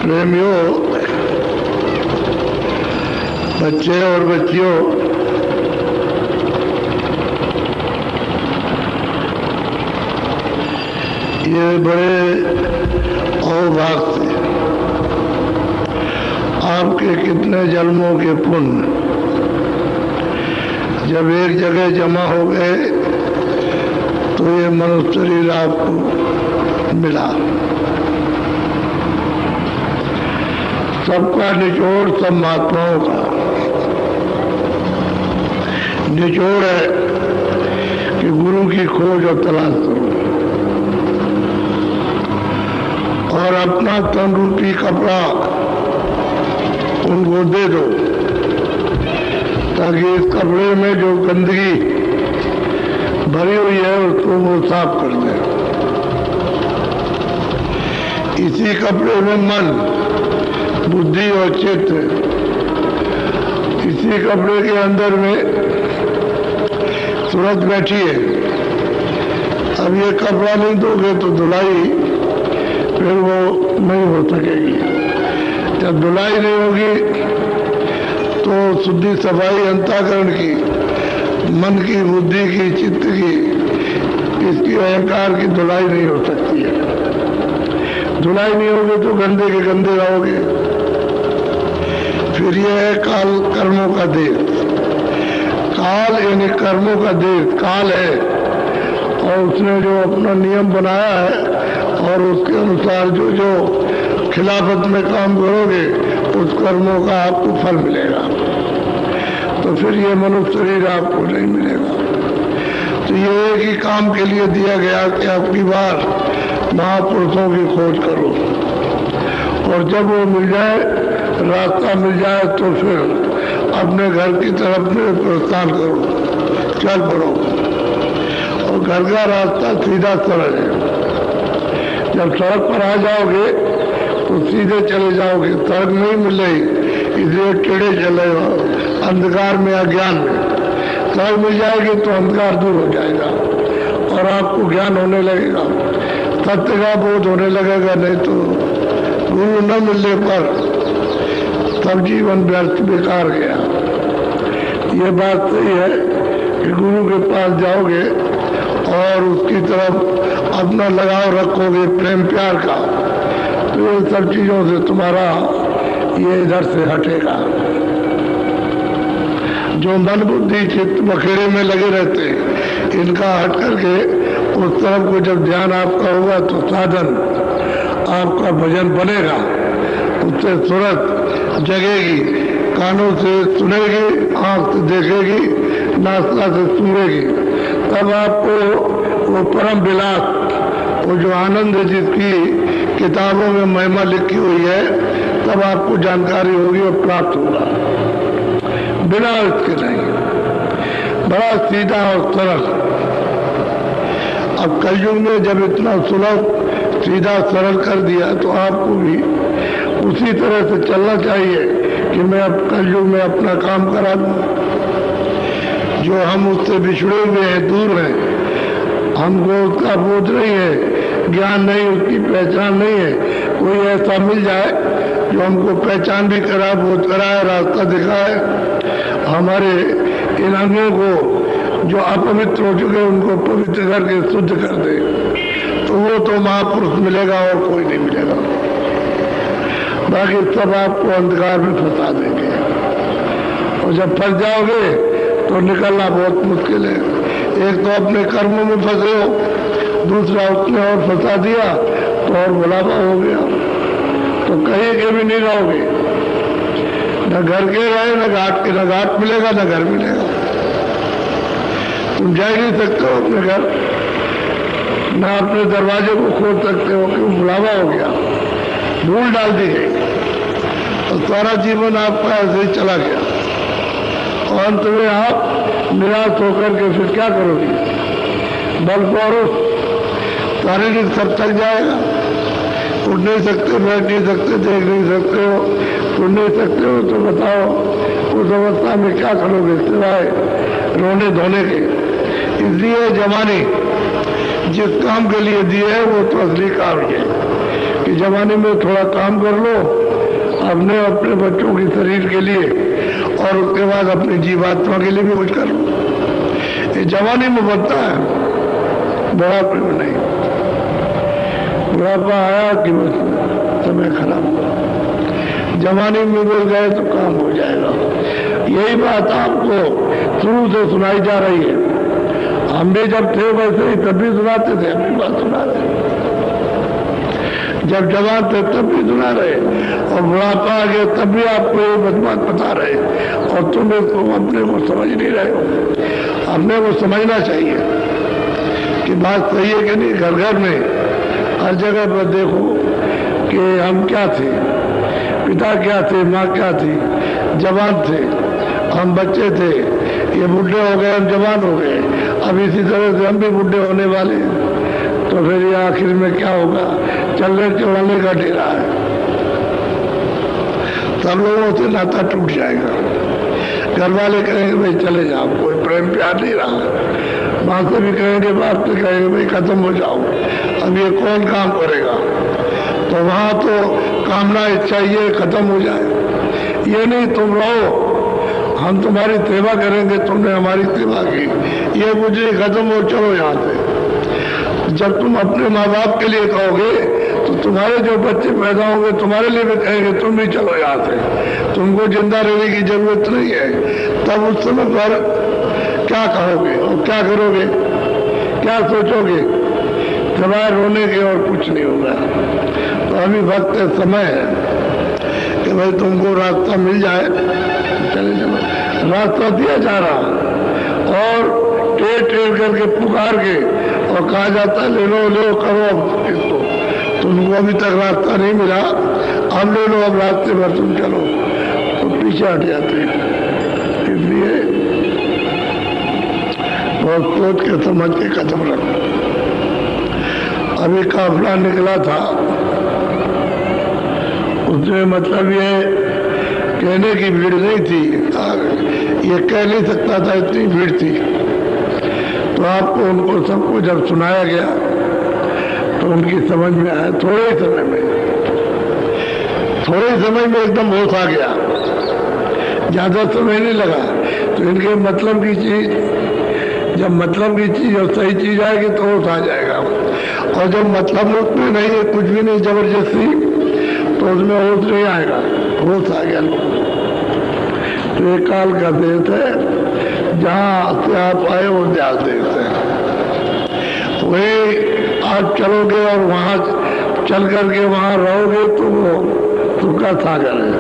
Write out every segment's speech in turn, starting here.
प्रेमियों, बच्चे और बच्चियों, ये बड़े अहोभाग से आपके कितने जन्मों के पुण्य जब एक जगह जमा हो गए तो ये मनुष्य शरीर आपको मिला। सबका निचोड़ सब महात्माओं का निचोड़ है कि गुरु की खोज और तलाश करो और अपना तन रूपी कपड़ा उनको दे दो ताकि इस कपड़े में जो गंदगी भरी हुई है उसको वो साफ कर दे। इसी कपड़े में मन, बुद्धि और चित्त, इसी कपड़े के अंदर में सूरत बैठी है। अब ये कपड़ा नहीं दोगे तो धुलाई फिर वो नहीं हो सकेगी। जब धुलाई नहीं होगी तो शुद्धि सफाई अंतःकरण की, मन की, बुद्धि की, चित्त की, इसकी अहंकार की धुलाई नहीं हो सकती है। धुलाई नहीं होगी तो गंदे के गंदे रहोगे। फिर यह है काल, कर्मों का देश। काल यानी कर्मों का देश, काल है और उसने जो अपना नियम बनाया है और उसके अनुसार जो जो खिलाफत में काम करोगे उस कर्मों का आपको फल मिलेगा। तो फिर ये मनुष्य शरीर आपको नहीं मिलेगा। तो ये एक ही काम के लिए दिया गया कि आपकी बार महापुरुषों की खोज करो और जब वो मिल जाए, रास्ता मिल जाए तो फिर अपने घर की तरफ में प्रस्थान करो, चल पड़ो। और घर का रास्ता सीधा सरल है। जब सड़क पर आ जाओगे तो सीधे चले जाओगे। सड़क नहीं मिल रही इसलिए टेढ़े चले जाओ, अंधकार में, अज्ञान में। सड़क मिल जाएगी तो अंधकार दूर हो जाएगा और आपको ज्ञान होने लगेगा, सत्य का बोध होने लगेगा। नहीं तो गुरु न मिलने पर सब जीवन व्यर्थ बेकार गया। ये बात सही है कि गुरु के पास जाओगे और उसकी तरफ अपना लगाव रखोगे, प्रेम प्यार का, तो इन सब चीजों से तुम्हारा ये इधर से हटेगा। जो मन बुद्धि चित्त बखेड़े में लगे रहते हैं, इनका हट करके उस तरफ को जब ध्यान आपका होगा तो साधन आपका भजन बनेगा। उससे सूरत जगेगी, कानों से सुनेगी, आंख से देखेगी, नासा से सूंघेगी। तब आपको वो परम विलास, वो जो आनंद है जिसकी किताबों में महिमा लिखी हुई है, तब आपको जानकारी होगी और प्राप्त होगा। बिना इसके नहीं, बड़ा सीधा और सरल। अब कलयुग में जब इतना सुलभ, सीधा, सरल कर दिया तो आपको भी उसी तरह से चलना चाहिए कि मैं अब कलयुग में अपना काम करा दूं। जो हम उससे बिछड़े हुए हैं, दूर हैं, हमको उसका बोध नहीं है, ज्ञान नहीं, उसकी पहचान नहीं है, कोई ऐसा मिल जाए जो हमको पहचान भी करा, बोध कराए, रास्ता दिखाए, हमारे इन अंगों को जो अपवित्र हो चुके उनको पवित्र करके शुद्ध कर दे, तो वो तो महापुरुष मिलेगा और कोई नहीं मिलेगा। बाकी सब आपको अंधकार में फंसा देंगे और जब फंस जाओगे तो निकलना बहुत मुश्किल है। एक तो अपने कर्मों में फंसे हो, दूसरा उसने और फंसा दिया तो और बुलावा हो गया, तो कहीं के भी नहीं रहोगे। न घर के रहे, न घाट के, न घाट मिलेगा न घर मिलेगा। तुम जा ही नहीं सकते हो अपने घर, न अपने दरवाजे को खोल सकते हो कि बुलावा हो गया, धूल डाल दी गई और सारा जीवन आपका ऐसे ही चला गया। और अंत में आप निराश होकर के फिर क्या करोगे? बल पौरुष शारीरिक सब थक जाएगा, उठ नहीं सकते, बैठ नहीं सकते, देख नहीं सकते हो, सुन नहीं सकते हो, तो बताओ उस अवस्था में क्या करोगे सिवाय रोने धोने के। इसलिए जमाने जिस काम के लिए दिए है वो तो असली काम है। कि जवानी में थोड़ा काम कर लो अपने अपने बच्चों के शरीर के लिए और उसके बाद अपनी जीवात्मा के लिए भी कुछ कर लो। ये जवानी में बनता है, बुढ़ापे में नहीं। बुढ़ापा आया कि बस समय खराब हुआ, जवानी में बोल गए तो काम हो जाएगा। यही बात आपको शुरू से सुनाई जा रही है। हम भी जब थे वैसे ही तब भी सुनाते थे, अपनी बात सुना रहे। जब जवान थे तब भी सुना रहे और बुढ़ापा आ गया तब भी आपको ये बात बता रहे और तुम इसको अपने को समझ नहीं रहे हो। अपने को समझना चाहिए कि बात सही है कि नहीं। घर घर में हर जगह पर देखो कि हम क्या थे, पिता क्या थे, माँ क्या थी, जवान थे, हम बच्चे थे, ये बुढ़े हो गए, हम जवान हो गए, अब इसी तरह से हम भी बुढ़े होने वाले हैं। तो फिर ये आखिर में क्या होगा, चलने चलाने का डेरा है। सब लोगों से नाता टूट जाएगा। घर वाले कहेंगे भाई चले जाओ, कोई प्रेम प्यार नहीं रहा। माँ से भी कहेंगे, बाप से कहेंगे भाई खत्म हो जाओ, अब ये कौन काम करेगा। तो वहाँ तो कामना इच्छा ये खत्म हो जाए। ये नहीं तुम रहो, हम तुम्हारी सेवा करेंगे, तुमने हमारी सेवा की, ये मुझे खत्म हो, चलो यहाँ से। जब तुम अपने माँ बाप के लिए कहोगे तो तुम्हारे जो बच्चे पैदा होंगे तुम्हारे लिए भी कहेंगे तुम भी चलो यहाँ से, तुमको जिंदा रहने की जरूरत नहीं है। तब उस समय पर क्या कहोगे और क्या करोगे, क्या सोचोगे? सिवाय रोने के और कुछ नहीं होगा। तो अभी वक्त समय है कि भाई तुमको रास्ता मिल जाए तो चले चलो। रास्ता दिया जा रहा और टेढ़ टेढ़ करके पुकार के और कहा जाता है ले लो करो इसको। तुमको अभी तक रास्ता नहीं मिला, अब ले लो, अब रास्ते पर तुम चलो, तो पीछे हट जाते हैं। इसलिए बहुत सोच के समझ के कदम रखो। अभी काफिला निकला था, उसमें मतलब ये कहने की भीड़ नहीं थी, ये कह नहीं सकता था, इतनी भीड़ थी। तो आपको उनको सबको जब सुनाया गया तो उनकी समझ में आया। थोड़े ही समय में एकदम होश आ गया, ज्यादा समय नहीं लगा। तो इनके मतलब की चीज, जब मतलब की चीज और सही चीज आएगी तो होश आ जाएगा। और जब मतलब उसमें नहीं है, कुछ भी नहीं, जबरदस्ती, तो उसमें होश नहीं आएगा। होश आ गया लोग। तो ये काल का देश है, जहाँ से आप आए वो ध्यान देते हैं। वही आप चलोगे और वहाँ चल करके वहाँ रहोगे तो वो सुख का सागर है।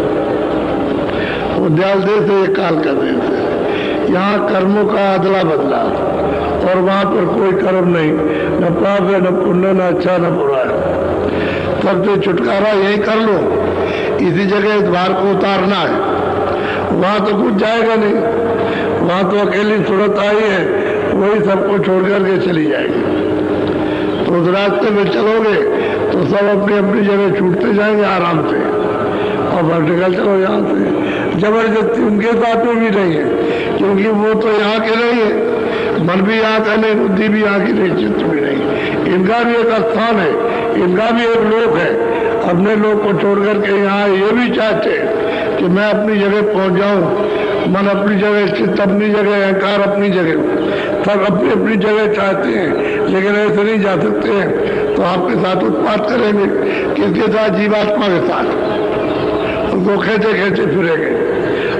वो ध्यान देश है, ये काल का देश है। यहाँ कर्मों का अदला बदला और वहाँ पर कोई कर्म नहीं, न पाप है, न पुण्य, न अच्छा न बुरा है। सबसे छुटकारा यही कर लो, इसी जगह इस भार को उतारना है। वहाँ तो कुछ जाएगा नहीं, वहाँ तो अकेली सूरत आई है, वही सबको छोड़ करके चली जाएगी। तो उस रास्ते में चलोगे तो सब अपनी अपनी जगह छूटते जाएंगे आराम से और वर्टिकल चलो यहाँ से। जबरदस्ती उनके साथ में भी नहीं है, क्योंकि वो तो यहाँ के नहीं है, मन भी यहाँ का नहीं, बुद्धि भी यहाँ की नहीं, चित्त भी नहीं। इनका भी एक स्थान है, इनका भी एक लोक है। अपने लोग को छोड़ करके यहाँ ये भी चाहते कि मैं अपनी जगह पहुँच जाऊँ, मन अपनी जगह, चित्त अपनी जगह, अहंकार अपनी जगह, सब अपनी अपनी जगह चाहते हैं, लेकिन ऐसे नहीं जा सकते हैं। तो आपके साथ उत्पात करेंगे, किसके साथ? जीवात्मा के साथ। उनको खेचे खेचे फिरेंगे।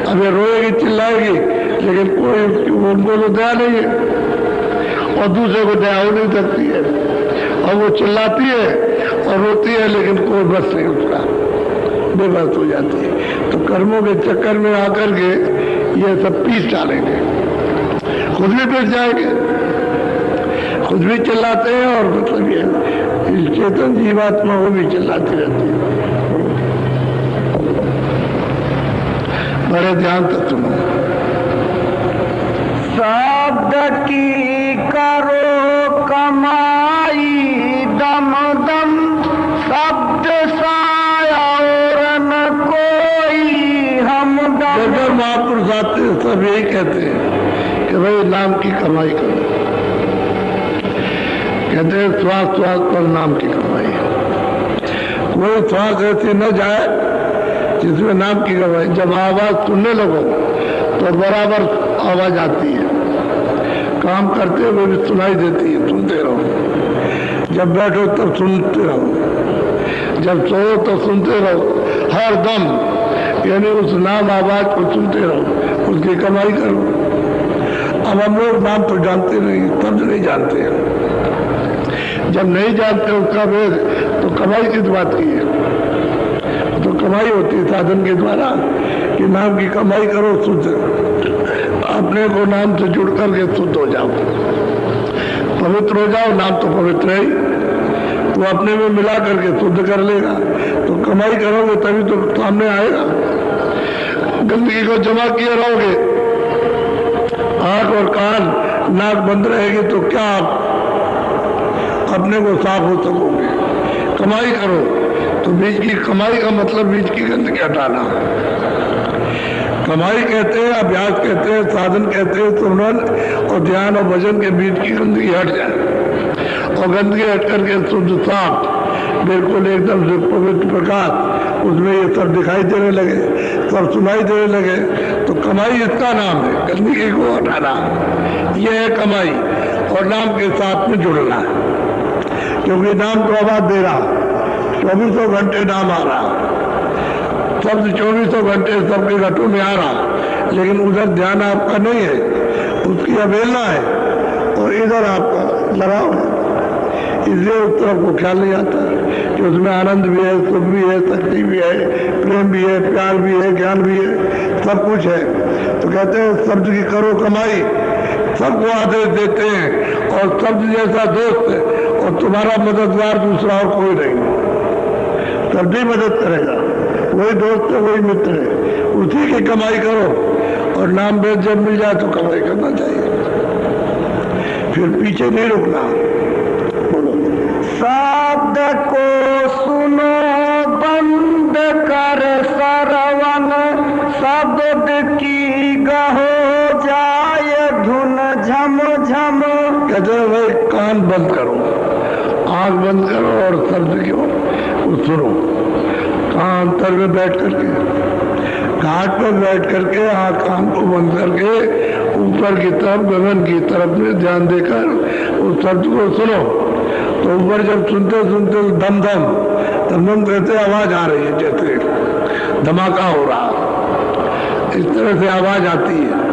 अब ये रोएगी चिल्लाएगी, लेकिन कोई उनको तो दया नहीं है और दूसरे को दया हो नहीं सकती है। और वो चिल्लाती है और रोती है, लेकिन कोई बस नहीं उसका, बेबस हो जाती है। तो कर्मों के चक्कर में आकर के ये सब पीस डालेंगे, खुद भी पिट जाएंगे, खुद भी चिल्लाते हैं और मतलब ये चेतन जीवात्मा वो भी चिल्लाती रहती है। बड़े ध्यान से सुनो। शब्द की करो कमाई, दम दम शब्द साया और न कोई हमदम। जब महापुरुष आते हैं सब यही कहते हैं कि भाई नाम की कमाई करो। कहते हैं श्वास श्वास पर नाम की कमाई। कोई श्वास ऐसे न जाए जिसमें नाम की कमाई। जब आवाज सुनने लगो तो बराबर आवाज आती है, काम करते हुए भी सुनाई देती है, सुनते रहो। जब बैठो तब सुनते रहो, जब सोओ तो सुनते रहो, हर दम यानी उस नाम आवाज को सुनते रहो, उसकी कमाई करो। अब हम लोग नाम तो जानते नहीं, शब्द नहीं जानते हैं। जब नहीं जानते उसका वेद तो कमाई किस बात की है? तो कमाई होती है साधन के द्वारा कि नाम की कमाई करो, शुद्ध अपने को नाम से जुड़ करके शुद्ध हो जाओ, पवित्र हो जाओ। नाम तो पवित्र है ही, तो अपने में मिला करके शुद्ध कर लेगा। तो कमाई करोगे तभी तो सामने आएगा। गंदगी को जमा किए रहोगे, आंख और कान नाक बंद रहेगी तो क्या आप अपने को साफ हो सकोगे? कमाई करो। तो बीच की कमाई का मतलब बीच की गंदगी हटाना। कमाई कहते हैं, अभ्यास कहते हैं, साधन कहते हैं, सुमरन और ध्यान और भजन के बीच की गंदगी हट जाए और गंदगी हट करके शुद्ध साफ बिल्कुल एकदम से पवित्र प्रकाश उसमें ये सब दिखाई देने लगे, सब सुनाई देने लगे। तो कमाई इसका नाम है, गंदगी को हटाना, ये है कमाई। और नाम के साथ में जुड़ना, क्योंकि नाम तो आवाज दे रहा, 2400 घंटे नाम आ रहा, शब्द 2400 घंटे सबके घटों में आ रहा, लेकिन उधर ध्यान आपका नहीं है, उसकी अवहेलना है, और इधर आपका लगाव है। इसलिए उस तरफ को ख्याल नहीं आता कि उसमें आनंद भी है, सुख भी है, शक्ति भी है, प्रेम भी है, प्यार भी है, ज्ञान भी है, सब कुछ है। तो कहते हैं शब्द की करो कमाई, सबको आदेश देते हैं, और शब्द जैसा दोस्त है और तुम्हारा मददगार दूसरा और कोई नहीं। शब्द ही मदद करेगा, वही दोस्त है, वही मित्र है, उसी की कमाई करो। और नाम वेद जब मिल जाए तो कमाई करना चाहिए, फिर पीछे नहीं रुकना। बोलो। शब्द को सुनो बंद कर सरवन, शब्द की गहो जाए धुन झम झम। कहते हैं भाई कान बंद करो, आंख बंद करो और शब्द क्यों सुनो। कान अंतर में बैठ करके, घाट पर बैठ करके आंख कान को बंद करके ऊपर की तरफ, गगन की तरफ में ध्यान देकर उस शब्द को सुनो। तो ऊपर जब सुनते सुनते दम दम दम दम कहते आवाज आ रही है, जैसे धमाका हो रहा, इस तरह से आवाज आती है,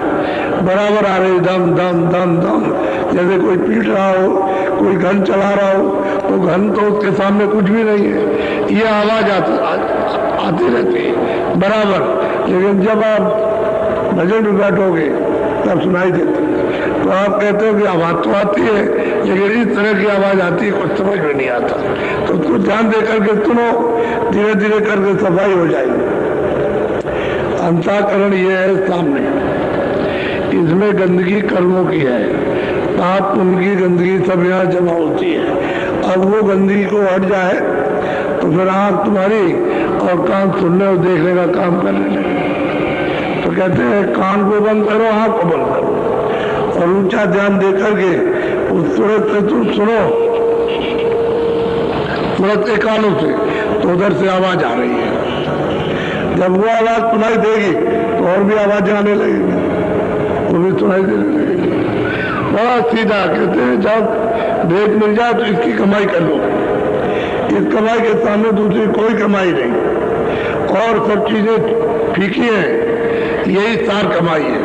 बराबर आ रही, दम दम दम दम, जैसे कोई पीट रहा हो, कोई घन चला रहा हो, तो घन तो उसके सामने कुछ भी नहीं है, ये आवाज आती रहती है बराबर। लेकिन जब आप भजन में बैठोगे तब सुनाई देती है। तो आप कहते हो कि आवाज तो आती है, लेकिन इस तरह की आवाज आती है, कुछ समझ में नहीं आता। तो उसको ध्यान दे करके सुनो, धीरे धीरे करके सफाई हो जाएगी। अंतःकरण ये है सामने, इसमें गंदगी कर्मों की है, पाप उनकी गंदगी सब यहाँ जमा होती है। अब वो गंदगी को हट जाए तो फिर आँख तुम्हारी और कान सुनने और देखने का काम करने लगे। तो कहते हैं कान को बंद करो, आँख को बंद करो, और ऊंचा ध्यान दे करके उस सूरत से तुम सुनो, सूरत के कानों से, तो उधर से आवाज आ रही है। जब वो आवाज सुनाई देगी तो और भी आवाज आने लगेगी, वो भी सुनाई देने लगेगी। बड़ा सीधा कहते हैं जब भेद मिल जाए तो इसकी कमाई कर लो, इस कमाई के सामने दूसरी कोई कमाई नहीं, और सब चीजें फीकी हैं, यही सार कमाई है।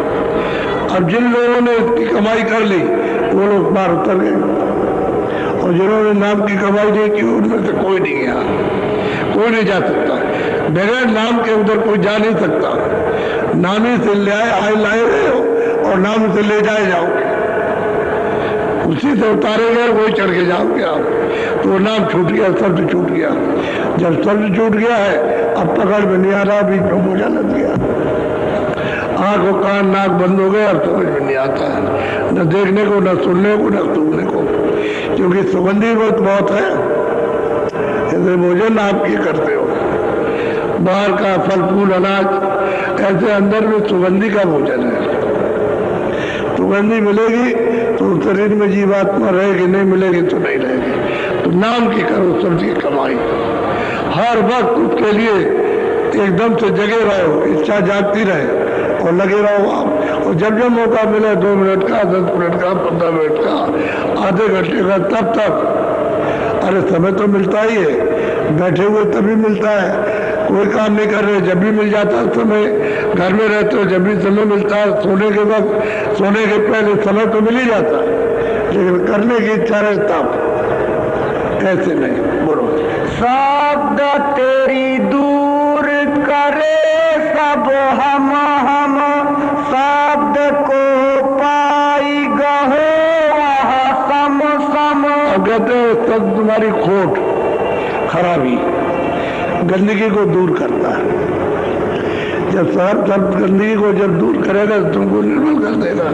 अब जिन लोगों ने इसकी कमाई कर ली वो लोग पार उतर गए, और जिन्होंने नाम की कमाई नहीं की उनमें से कोई नहीं गया, कोई नहीं जा सकता। बगैर नाम के उधर कोई जा नहीं सकता। नाम ही से ले आए लाए रहे हो और नाम से ले जाए जाओगे, उसी से उतारेंगे और वही चढ़ के जाओगे आप। तो नाम छूट गया, शब्द छूट गया। जब शब्द छूट गया है अब पकड़ में नहीं आ रहा, बीच में बोझा लग गया, आंख और कान नाक बंद हो गए, अब समझ में नहीं आता है, न देखने को, न सुनने को, न सूंघने को, क्योंकि सुगंधी बहुत है। ऐसे भोजन आप ये करते हो, बाहर का फल फूल अनाज, ऐसे अंदर में सुगंधी का भोजन है। सुगंधी मिलेगी तो शरीर में जीवात्मा रहेगी, नहीं मिलेगी तो नहीं रहेगी। तो नाम की करो सबकी कमाई। हर वक्त उसके लिए एकदम से जगे रहो, इच्छा जागती रहे और लगे रहो आप। और जब जब मौका मिले 2 मिनट का, 10 मिनट का, 15 मिनट का, आधे घंटे का, तब तक, अरे समय तो मिलता ही है, बैठे हुए तभी मिलता है, कोई काम नहीं कर रहे जब भी मिल जाता है समय, घर में रहते हो जब भी समय मिलता है, सोने के वक्त, सोने के पहले समय तो मिल ही जाता है, लेकिन करने की इच्छा रहे तब, ऐसे नहीं। बोलो शब्द तेरी दूर करे सब हम शब्द को पाई गहो वह सम सम। अब कहते हैं सब तुम्हारी खोट, खराबी, गंदगी को दूर करता है। जब सब गंदगी को जब दूर करेगा तो तुमको निर्मल कर देगा,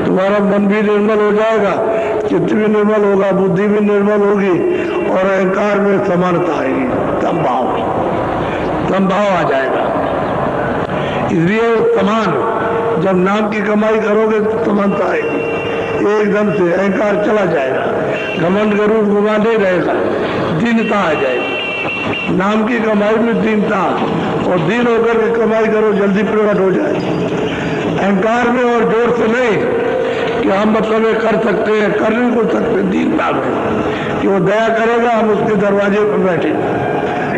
तुम्हारा मन भी निर्मल हो जाएगा, चित्त भी निर्मल होगा, बुद्धि भी निर्मल होगी और अहंकार में समानता आएगी, संभाव आ जाएगा। इसलिए समान, जब नाम की कमाई करोगे तो समानता आएगी, एकदम से अहंकार चला जाएगा, घमंड गरूर गुमा नहीं रहेगा, दीनता आ जाएगी। नाम की कमाई में दीनता, और दीन होकर के कमाई करो जल्दी प्रकट हो जाए। अहंकार में और जोर से नहीं कि हम मतलब ये कर सकते हैं, कर नहीं को सकते, दीनता में कि वो दया करेगा, हम उसके दरवाजे पर बैठे,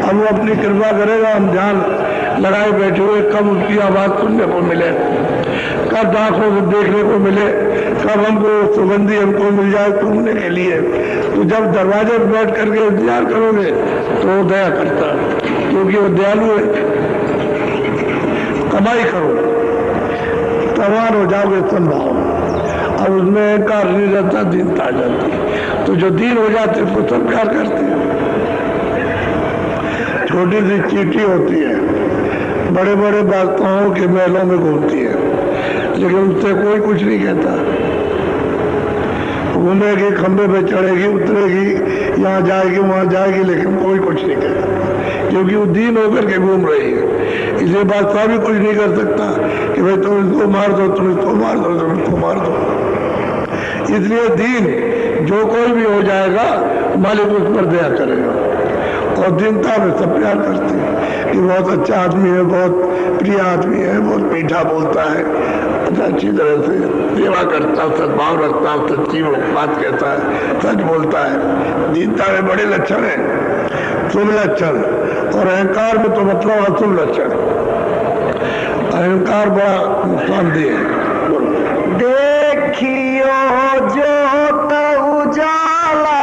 हम वो अपनी कृपा करेगा, हम ध्यान लगाए बैठे हुए, कब उसकी आवाज सुनने को मिले, कब आंखों से देखने को मिले, कब हमको सुगंधी हमको मिल जाए घूमने के लिए। तो जब दरवाजे पर बैठ करके इंतजार करोगे तो वो दया करता है, क्योंकि वो दयालु है। कमाई करो, तवार हो जाओगे संभाव, अब उसमें अहंकार नहीं रहता, दीनता आ जाती। तो जो दीन हो जाते हैं वो संस्कार करते हैं। छोटी सी चींटी होती है, बड़े बड़े बादशाहों के महलों में घूमती है, लेकिन उससे कोई कुछ नहीं कहता। घूमेगी, खंबे पे चढ़ेगी, उतरेगी, यहाँ जाएगी वहां जाएगी, लेकिन कोई कुछ नहीं कहता, क्योंकि वो दीन होकर के घूम रही है। इसलिए बादशाह भी कुछ नहीं कर सकता कि भाई तुम इसको मार दो, तुम इसको मार दो, तुम इसको मार दो। इसलिए दीन जो कोई भी हो जाएगा, मालिक उस पर दया करेगा। और दीनता में सब प्यार करते हैं कि बहुत अच्छा आदमी है, बहुत प्रिय आदमी है, बहुत मीठा बोलता है, अच्छी तरह से सेवा करता, सद्भाव रखता, सच्ची बात कहता है, सच बोलता है। दीनता में बड़े लक्षण है, शुभ लक्षण, और अहंकार में तो मतलब अशुभ लक्षण। अहंकार बड़ा नुकसानदेह है। देखियो जोत उजाला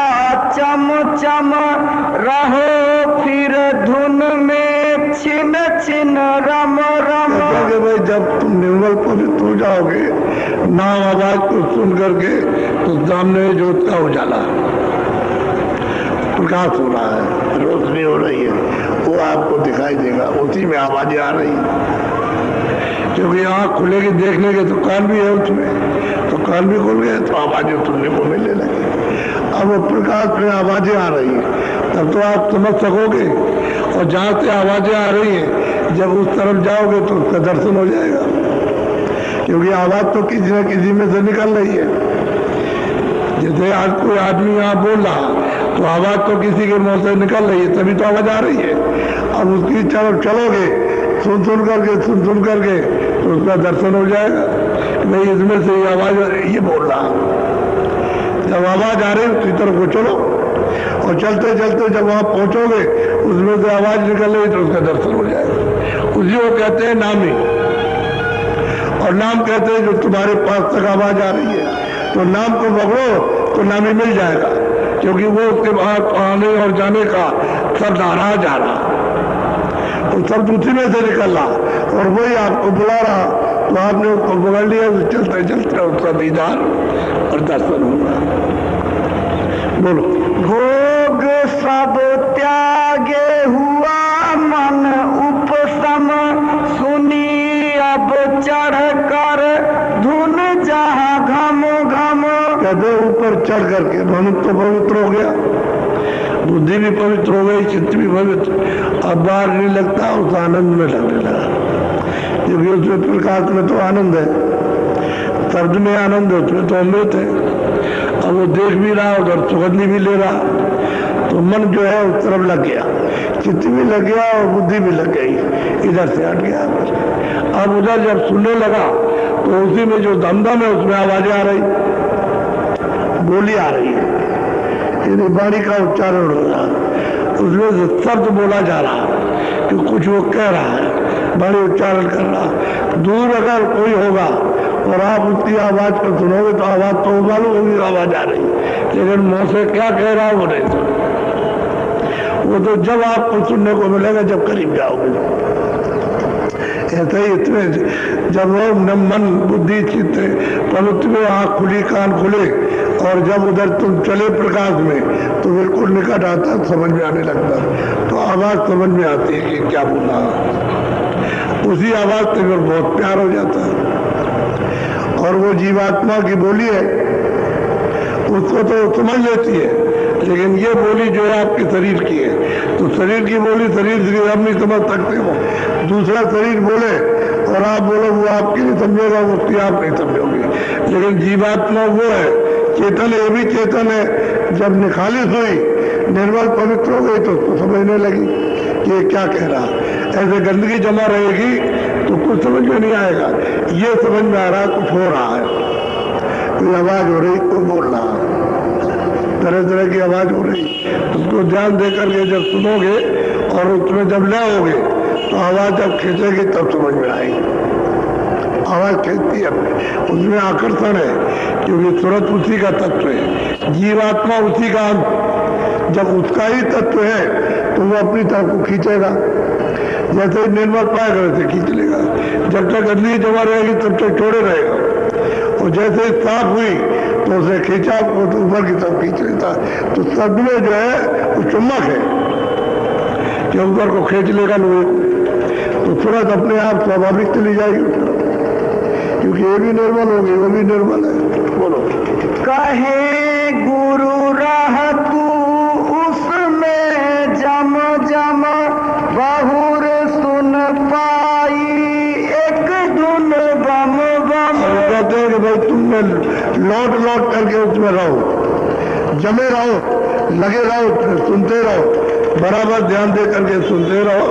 चम चम रहो, फिर धुन में छिन छिन रम रम। भाई जब तुम निर्मल पवित्र हो जाओगे, नाम आवाज को सुन करके, तो सामने ज्योत का उजाला, प्रकाश हो रहा है, रोशनी हो रही है, वो आपको दिखाई देगा, उसी में आवाजें आ रही है। क्योंकि आँख खुलेगी देखने के, तो कान भी है उसमें, तो कान भी खुल गए तो आवाजें सुनने को मिलने लगी। अब वो प्रकाश में आवाजें आ रही है, तब तो आप समझ सकोगे। और जहाँ से आवाजें आ रही हैं, जब उस तरफ जाओगे तो उसका दर्शन हो जाएगा, क्योंकि आवाज तो किसी न किसी में से निकल रही है। जैसे आज कोई आदमी यहाँ बोल रहा, तो आवाज तो किसी के मुंह से निकल रही है, तभी तो आवाज आ रही है। अब उसकी तरफ चलोगे, सुन सुन करके तो उसका दर्शन हो जाएगा, नहीं इसमें से ये आवाज ये बोल रहा। जब आवाज आ रही है उसकी तरफ को चलो, और चलते चलते जब वहां पहुंचोगे, उसमें से आवाज निकल रही तो उसका दर्शन हो जाएगा। उसी को कहते हैं नामी, और नाम कहते हैं जो तुम्हारे पास तक आवाज आ रही है, तो नाम को पकड़ो तो नामी मिल जाएगा, क्योंकि वो उसके बाहर आने और जाने का शब्द आ रहा जा रहा, और शब्द उसी में से निकल रहा, और वही आपको बुला रहा, तो आपने उसको पकड़ लिया, तो चलते चलते उसका दीदार और दर्शन होगा। बोलो। भोग सब त्यागे हुआ मन उपशम, सुनी अब चढ़ कर धुन जहाँ घम घम। कहते ऊपर चढ़ करके मनुष्य तो पवित्र हो गया, बुद्धि भी पवित्र हो गई, चित्त भी पवित्र, अब बाहर नहीं लगता, उस आनंद में लगने लगा, क्योंकि उसमें प्रकाश में तो आनंद है, शब्द में आनंद है, उसमें तो अमृत है। अब वो देख भी रहा, उधर सुगंधी भी ले रहा, तो मन जो है उस तरफ लग गया, चित्त भी लग गया और बुद्धि भी लग गई, इधर से हट गया। अब उधर जब सुनने लगा तो उसी में जो दमदम है उसमें आवाजें आ रही, बोली आ रही है, यानी वाणी का उच्चारण हो रहा, उसमें से शब्द बोला जा रहा कि कुछ वो कह रहा है, वाणी उच्चारण कर रहा। दूर अगर कोई होगा और आप उसकी आवाज पर सुनोगे तो आवाज तो मालूम होगी आवाज आ रही, लेकिन मुंह से क्या कह रहा है वो नहीं सुन। वो तो जब आपको सुनने को मिलेगा जब करीब जाओगे। ऐसे ही इतने जब वो मन बुद्धि चित्त पवित्र में आँख खुली कान खुले और जब उधर तुम चले प्रकाश में तो बिल्कुल निकट आता, समझ में आने लगता, तो आवाज समझ में आती है कि क्या बोला। उसी आवाज से फिर बहुत प्यार हो जाता है। और वो जीवात्मा की बोली है उसको तो समझ लेती है, लेकिन ये बोली जो है आपके शरीर की है, तो शरीर की बोली शरीर से आप नहीं समझ सकते हो। दूसरा शरीर बोले और आप बोलो वो आपकी नहीं समझेगा, उसकी आप नहीं समझोगे। लेकिन जीवात्मा वो है, चेतन ये भी चेतन है, जब निखालिस हुई निर्मल पवित्र हो गई तो उसको समझने लगी कि ये क्या कह रहा। ऐसे गंदगी जमा रहेगी तो कुछ समझ में नहीं आएगा, ये समझ में आ रहा कुछ हो रहा है, कोई आवाज हो रही, कोई बोल रहा, तरह तरह की आवाज हो रही। उसको ध्यान दे करके जब सुनोगे और उसमें जब लाओगे तो आवाज जब खींचेगी तब समझ में आएगी। आवाज खींचती है, उसमें आकर्षण है, क्योंकि सूरत उसी का तत्व है, जीवात्मा उसी का अंग, जब उसका ही तत्व है तो वो अपनी तरफ को खींचेगा। जैसे ही निर्मल पाएगा वैसे खींच लेगा, जब तक गंदगी जमा रहेगी तब तक छोड़े रहेगा, और जैसे ही साफ हुई तो उसे खींचा वो तो ऊपर की तरफ खींच लेता। तो सब में जो है वो चुम्बक है कि ऊपर को खींच लेगा लोहे, तो तुरंत अपने आप स्वाभाविक चली जाएगी, क्योंकि ये भी निर्मल होगी, वो भी निर्मल है। बोलो। कहे गुरु रह तू उसमें जम जम बहुर सुन पाई एक धुन बम बम। कहते हैं कि भाई तुम लौट लौट करके उसमें रहो, जमे रहो, लगे रहो, सुनते रहो, बराबर ध्यान दे करके सुनते रहो,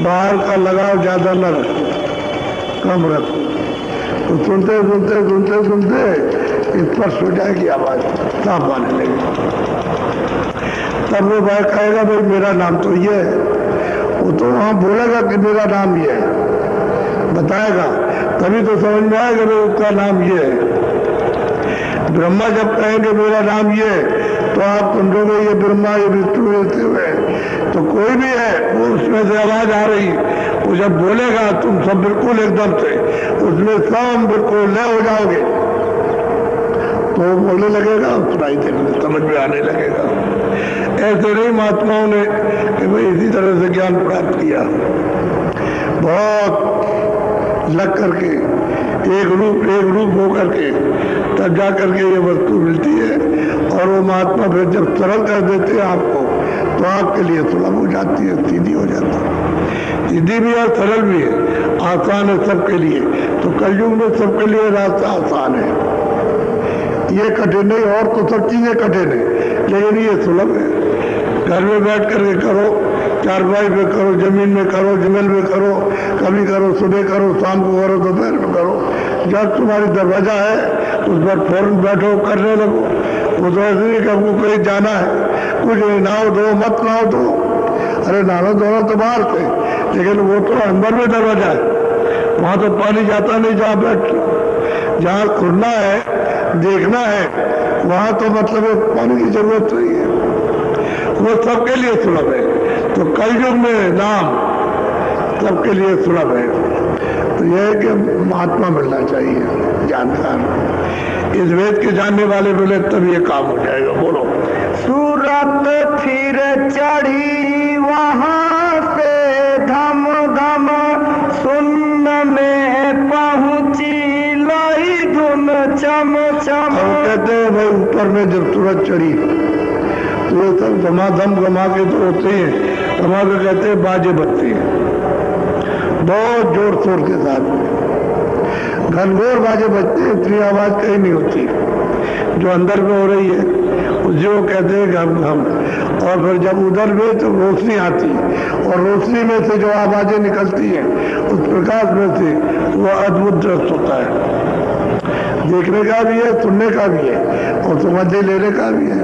बाहर का लगाव ज्यादा न रखो, कम रखो। तो सुनते सुनते सुनते सुनते स्पर्श हो जाएगी, आवाज साफ आने लगेगी। तब वो भाई कहेगा भाई मेरा नाम तो ये है, वो तो वहां बोलेगा कि मेरा नाम ये है, बताएगा, तभी तो समझ में आएगा भाई उसका नाम ये है। ब्रह्मा जब कहेंगे मेरा नाम ये है तो आप समझोगे ये ब्रह्मा ये विष्णु रहते हुए, तो कोई भी है वो उसमें से आवाज आ रही, वो जब बोलेगा तुम सब बिल्कुल एकदम से उसमें सब बिल्कुल लय हो जाओगे, तो बोलने लगेगा, सुनाई देने समझ में आने लगेगा। ऐसे नहीं महात्माओं ने कि भाई इसी तरह से ज्ञान प्राप्त किया, बहुत लग करके एक रूप हो करके तब जा करके ये वस्तु मिलती है। और वो महात्मा फिर जब सरल कर देते हैं आपको तो आपके लिए सुलभ हो जाती है, सीधी हो जाती है। सीधी भी और सरल भी है, आसान है सबके लिए। तो कलयुग में सबके लिए रास्ता आसान है, ये कठिन नहीं। और तो सब चीजें कठिन है, लेकिन ये सुलभ है। घर में बैठ करके करो, चारपाई पे करो, जमीन में करो, जंगल में करो, कभी करो, सुबह करो, शाम को करो, दोपहर में करो, जब तुम्हारी दरवाजा है उस पर फौरन बैठो, करने लगो। वो तो ऐसे नहीं कि हमको कहीं जाना है, कुछ नहाओ धो मत नहाओ धो, अरे नहाना धोना तो बाहर से, लेकिन वो तो अंदर में दरवाजा है, वहां तो पानी जाता नहीं। जहाँ बैठ जहाँ खुलना है देखना है वहां तो मतलब पानी की जरूरत नहीं है, वो सबके लिए सुलभ है। तो कलयुग में नाम सबके लिए सुलभ है। तो यह है कि महात्मा मिलना चाहिए, जानकार, इस वेद के जानने वाले मिले तब ये काम हो जाएगा। बोलो। सूरत फिर चढ़ी वहां से धम धम सुन्न में पहुंची लाई धुन चम चम। कहते हैं भाई ऊपर में जब सूरत चढ़ी तो ये सब धमाधम गमा के तो होते हैं, गमा के कहते हैं बाजे बजते हैं बहुत जोर शोर के साथ, घनघोर बाजे बजते हैं, इतनी आवाज कहीं नहीं होती। जो अंदर में हो रही है उसी को कहते हैं घम। और फिर जब उधर में तो रोशनी आती और रोशनी में से जो आवाजें निकलती हैं उस प्रकाश में से वो अद्भुत दृश्य होता है। देखने का भी है, सुनने का भी है और समझ लेने का भी है।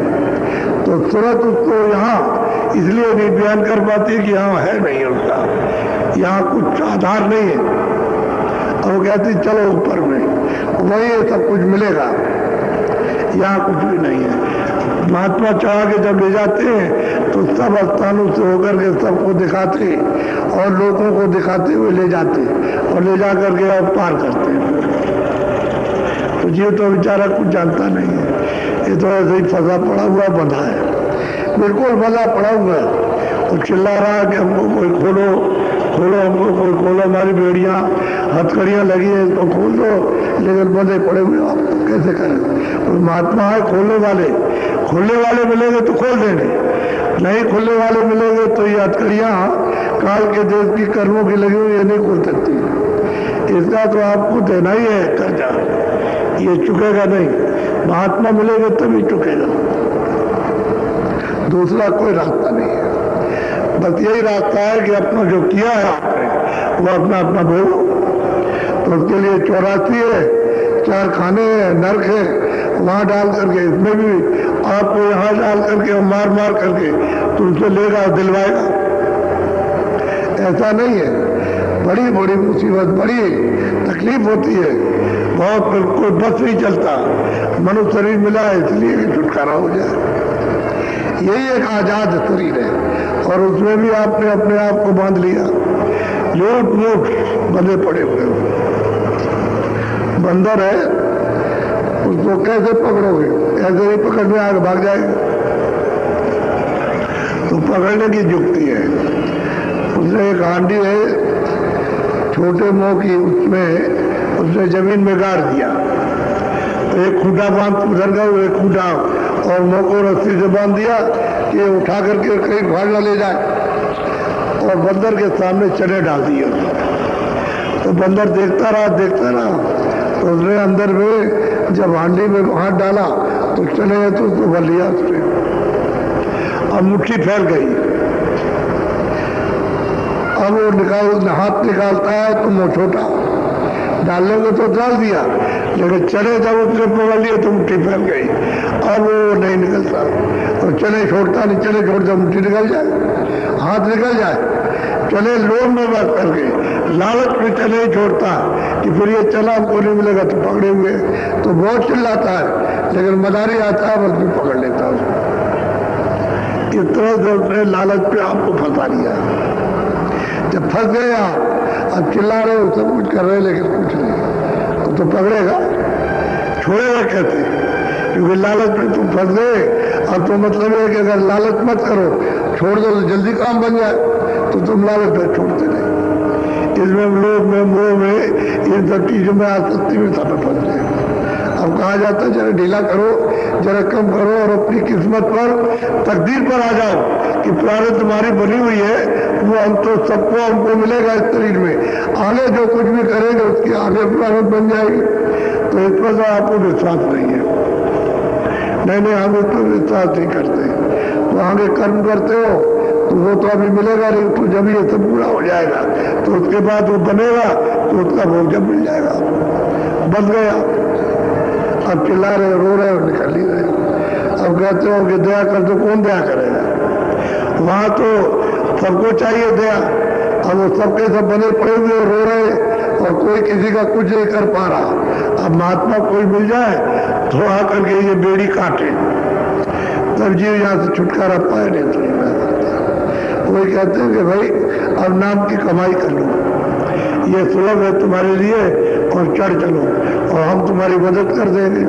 तो सूरत उसको यहाँ इसलिए नहीं बयान कर पाती कि यहाँ है नहीं उसका, यहाँ कुछ आधार नहीं है। और वो कहती चलो ऊपर में वही सब कुछ मिलेगा, यहाँ कुछ भी नहीं है। महात्मा चढ़ा के जब ले जाते हैं तो सब स्थानों से होकर के सबको दिखाते और लोगों को दिखाते हुए ले जाते और ले जा करके और पार करते हैं। तो ये तो बेचारा कुछ जानता नहीं है, ये तो ऐसे ही फंसा पड़ा हुआ बंधा है, बिल्कुल फंसा पड़ा हुआ है। और चिल्ला रहा है कि हमको कोई खोलो खोलो, हमको कोई खोलो, हमारी बेड़ियाँ हथकड़ियाँ लगी है इसको खोल दो, लेकिन बंधे पड़े हुए आप कैसे करें। कोई महात्मा है खोलने वाले मिलेंगे तो खोल देंगे, नहीं खोलने वाले मिलेंगे तो ये हथकड़ियाँ काल के देश की कर्मों की लगी हुई ये नहीं खोल सकती। इसका तो आपको देना ही है कर्जा, ये चुकेगा नहीं। महात्मा मिलेंगे तभी चुकेगा, दूसरा कोई रास्ता नहीं है। बस यही रास्ता है कि अपना जो किया है आपने वो अपना अपना भोगो। तो उसके लिए 84 है, 4 खाने हैं, नरक है, वहां डाल करके इसमें भी आपको यहाँ डाल करके और मार मार करके तुमसे लेगा और दिलवाएगा। ऐसा नहीं है, बड़ी बड़ी मुसीबत, बड़ी तकलीफ होती है, बहुत कोई बस नहीं चलता। मनुष्य शरीर मिला है इसलिए कि छुटकारा हो जाए। यही एक आजाद शरीर है और उसमें भी आपने अपने आप को बांध लिया, लूट लूट बंधे पड़े हुए हो। बंदर है उसको कैसे पकड़ोगे, ऐसे नहीं पकड़ने आगे भाग जाएगा। तो पकड़ने की जुक्ति है। उसने एक हांडी है छोटे मुंह की, उसमें उसने जमीन में गाड़ दिया, तो एक खूंटा बांध उधर गया, एक खूंटा और मुंह को रस्सी से बांध दिया कि उठा करके कहीं भाग ना ले जाए, और बंदर के सामने चने डाल दिए। तो बंदर देखता रहा तो उसने अंदर में जब हांडी में हाथ डाला तो चने तो उसको भर लिया उसने। अब मुट्ठी फैल गई, अब वो हाथ निकालता है तो मुंह छोटा, डालने को तो डाल दिया लेकिन चने जब उसने पकड़ लिए तो मुट्ठी फैल गई। अब वो नहीं निकलता और चने छोड़ता नहीं, चने छोड़ता मुट्ठी निकल जाए, हाथ निकल जाए। चने लोभ में बात करके लालच में चने छोड़ता कि फिर ये चना हमको नहीं मिलेगा तो पकड़े हुए, तो बहुत चिल्लाता है लेकिन मदारी आता है बल्कि पकड़ लेता है उसको। इस तरह से उसने लालच पे आपको फंसा लिया। जब फंस गए आप, अब चिल्ला रहे हो, सब कुछ कर रहे लेकिन कुछ नहीं, तो पकड़ेगा, छोड़ेगा कैसे? क्योंकि लालच में तुम फंस गए। अब तो मतलब है कि अगर लालच मत करो, छोड़ दो तो जल्दी काम बन जाए, तो तुम लालच में छोड़ते नहीं। इसमें लोभ में, मोह में, इन सब चीजों में, आसक्ति में सब फंस गए। अब कहा जाता है जरा ढीला करो, जरा कम करो और अपनी किस्मत पर, तकदीर पर आ जाओ कि प्रारब्ध तुम्हारी बनी हुई है, वो हम तो सबको हमको मिलेगा इस शरीर में, आगे जो कुछ भी करेंगे उसकी आगे प्रारब्ध बन जाएगी। तो इस पर तो आपको विश्वास नहीं है। नहीं हम इस पर विश्वास नहीं करते, तो आगे कर्म करते हो तो वो तो अभी मिलेगा नहीं, तो जब ये सब पूरा हो जाएगा तो उसके बाद वो बनेगा तो उसका भोग जब मिल जाएगा। बस गया, अब चिल्ला रहे, रो रहे और निकल ही रहे। अब कहते हो कि दया कर दो, कौन दया करेगा? वहां तो सबको चाहिए दया, अब वो सबके सब बने पड़े हुए रो रहे और कोई किसी का कुछ नहीं कर पा रहा। अब महात्मा कोई मिल जाए तो आकर के ये बेड़ी काटे, तब जीव यहाँ से छुटकारा पाए, नहीं तो वही कहते हैं कि भाई अब नाम की कमाई कर लो, ये सुलभ है तुम्हारे लिए और चढ़ चलो और हम तुम्हारी मदद कर देंगे,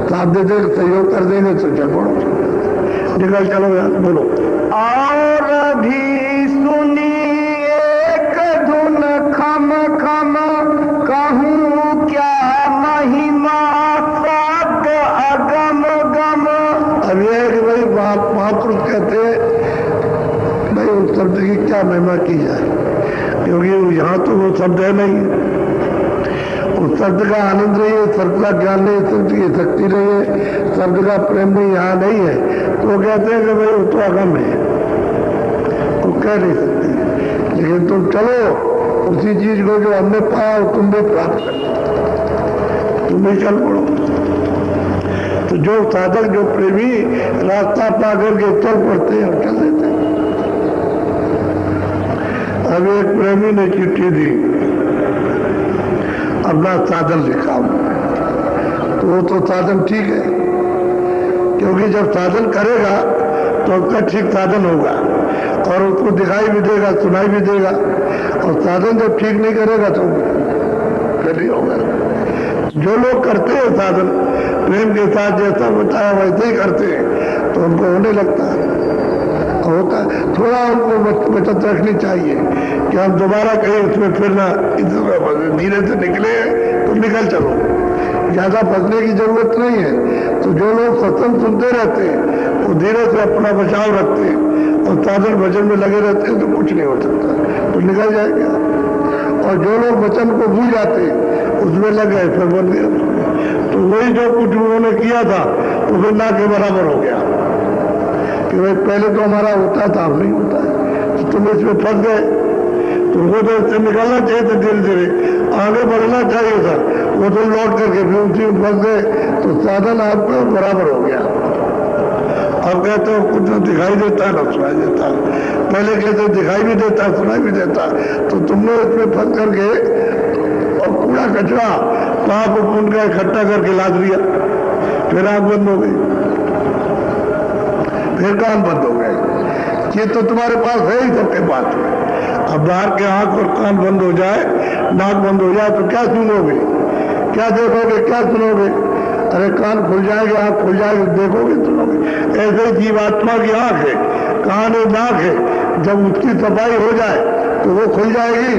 साथ दे देंगे, सहयोग कर देंगे, तो चल पड़ो, निकल चलो यार। बोलो। और भी सुनी एक धुन खम खम, कहूँ क्या महिमा साध अगम गम। अब यह है कि भाई महापुरुष कहते भाई उस शब्द की क्या महिमा की जाए, क्योंकि यहाँ तो वो शब्द है नहीं, उस शब्द का आनंद नहीं है, शब्द का ज्ञान नहीं, शब्द की शक्ति नहीं है, शब्द का प्रेम नहीं यहाँ नहीं है, तो कहते हैं कि भाई वो तो अगम है, वो कह नहीं सकते। लेकिन तुम चलो उसी चीज को जो हमने पाया वो तुम भी प्राप्त कर, तुम भी चल पड़ो। तो जो साधक जो प्रेमी रास्ता पा करके चल पड़ते हैं और चल देते हैं। अब एक प्रेमी ने चिट्ठी दी, अपना साधन लिखा, तो वो तो साधन ठीक है, क्योंकि जब साधन करेगा तो उसका ठीक साधन होगा और उसको दिखाई भी देगा, सुनाई भी देगा। और साधन जब ठीक नहीं करेगा तो फिर नहीं होगा। जो लोग करते हैं साधन प्रेम के साथ, जैसा बताया वैसे ही करते हैं, तो उनको होने लगता है, होता है। थोड़ा उनको बचत रखनी चाहिए कि हम दोबारा कहीं उसमें फिर ना, धीरे से निकले तो निकल चलो, ज्यादा फंसने की जरूरत नहीं है। तो जो लोग सत्संग सुनते रहते हैं वो धीरे से अपना बचाव रखते हैं और साधन भजन में लगे रहते हैं, तो कुछ नहीं हो सकता, तो निकल जाएगा। और जो लोग वचन को भूल जाते हैं उसमें लग गए, फिर बन गया, तो वही जो कुछ उन्होंने किया था वो फिर ना के बराबर हो गया कि भाई पहले तो हमारा होता था, अब नहीं होता है, तो तुम इसमें फंस गए। तुमको तो इससे निकलना चाहिए था, धीरे धीरे आगे बढ़ना चाहिए था, वो तो लौट करके फिर उसी में फंस गए, तो साधन आपको बराबर हो गया। अब कहते हो कुछ न दिखाई देता है न सुनाई देता, पहले कहते दिखाई भी देता सुनाई भी देता, तो तुमने इसमें फंस करके और कूड़ा कचरा पाप उनका इकट्ठा करके लाद दिया, फिर आंख बंद हो गई, फिर कान बंद हो गए। ये तो तुम्हारे पास है ही, सबके पास। अब बाहर के आंख और कान बंद हो जाए, नाक बंद हो जाए, तो क्या सुनोगे, क्या देखोगे, क्या सुनोगे? अरे कान खुल जाएंगे, आंख खुल जाएगी, देखोगे सुनोगे। ऐसे ही जीवात्मा की आंख है, कान है, नाक है, जब उसकी सफाई हो जाए तो वो खुल जाएगी,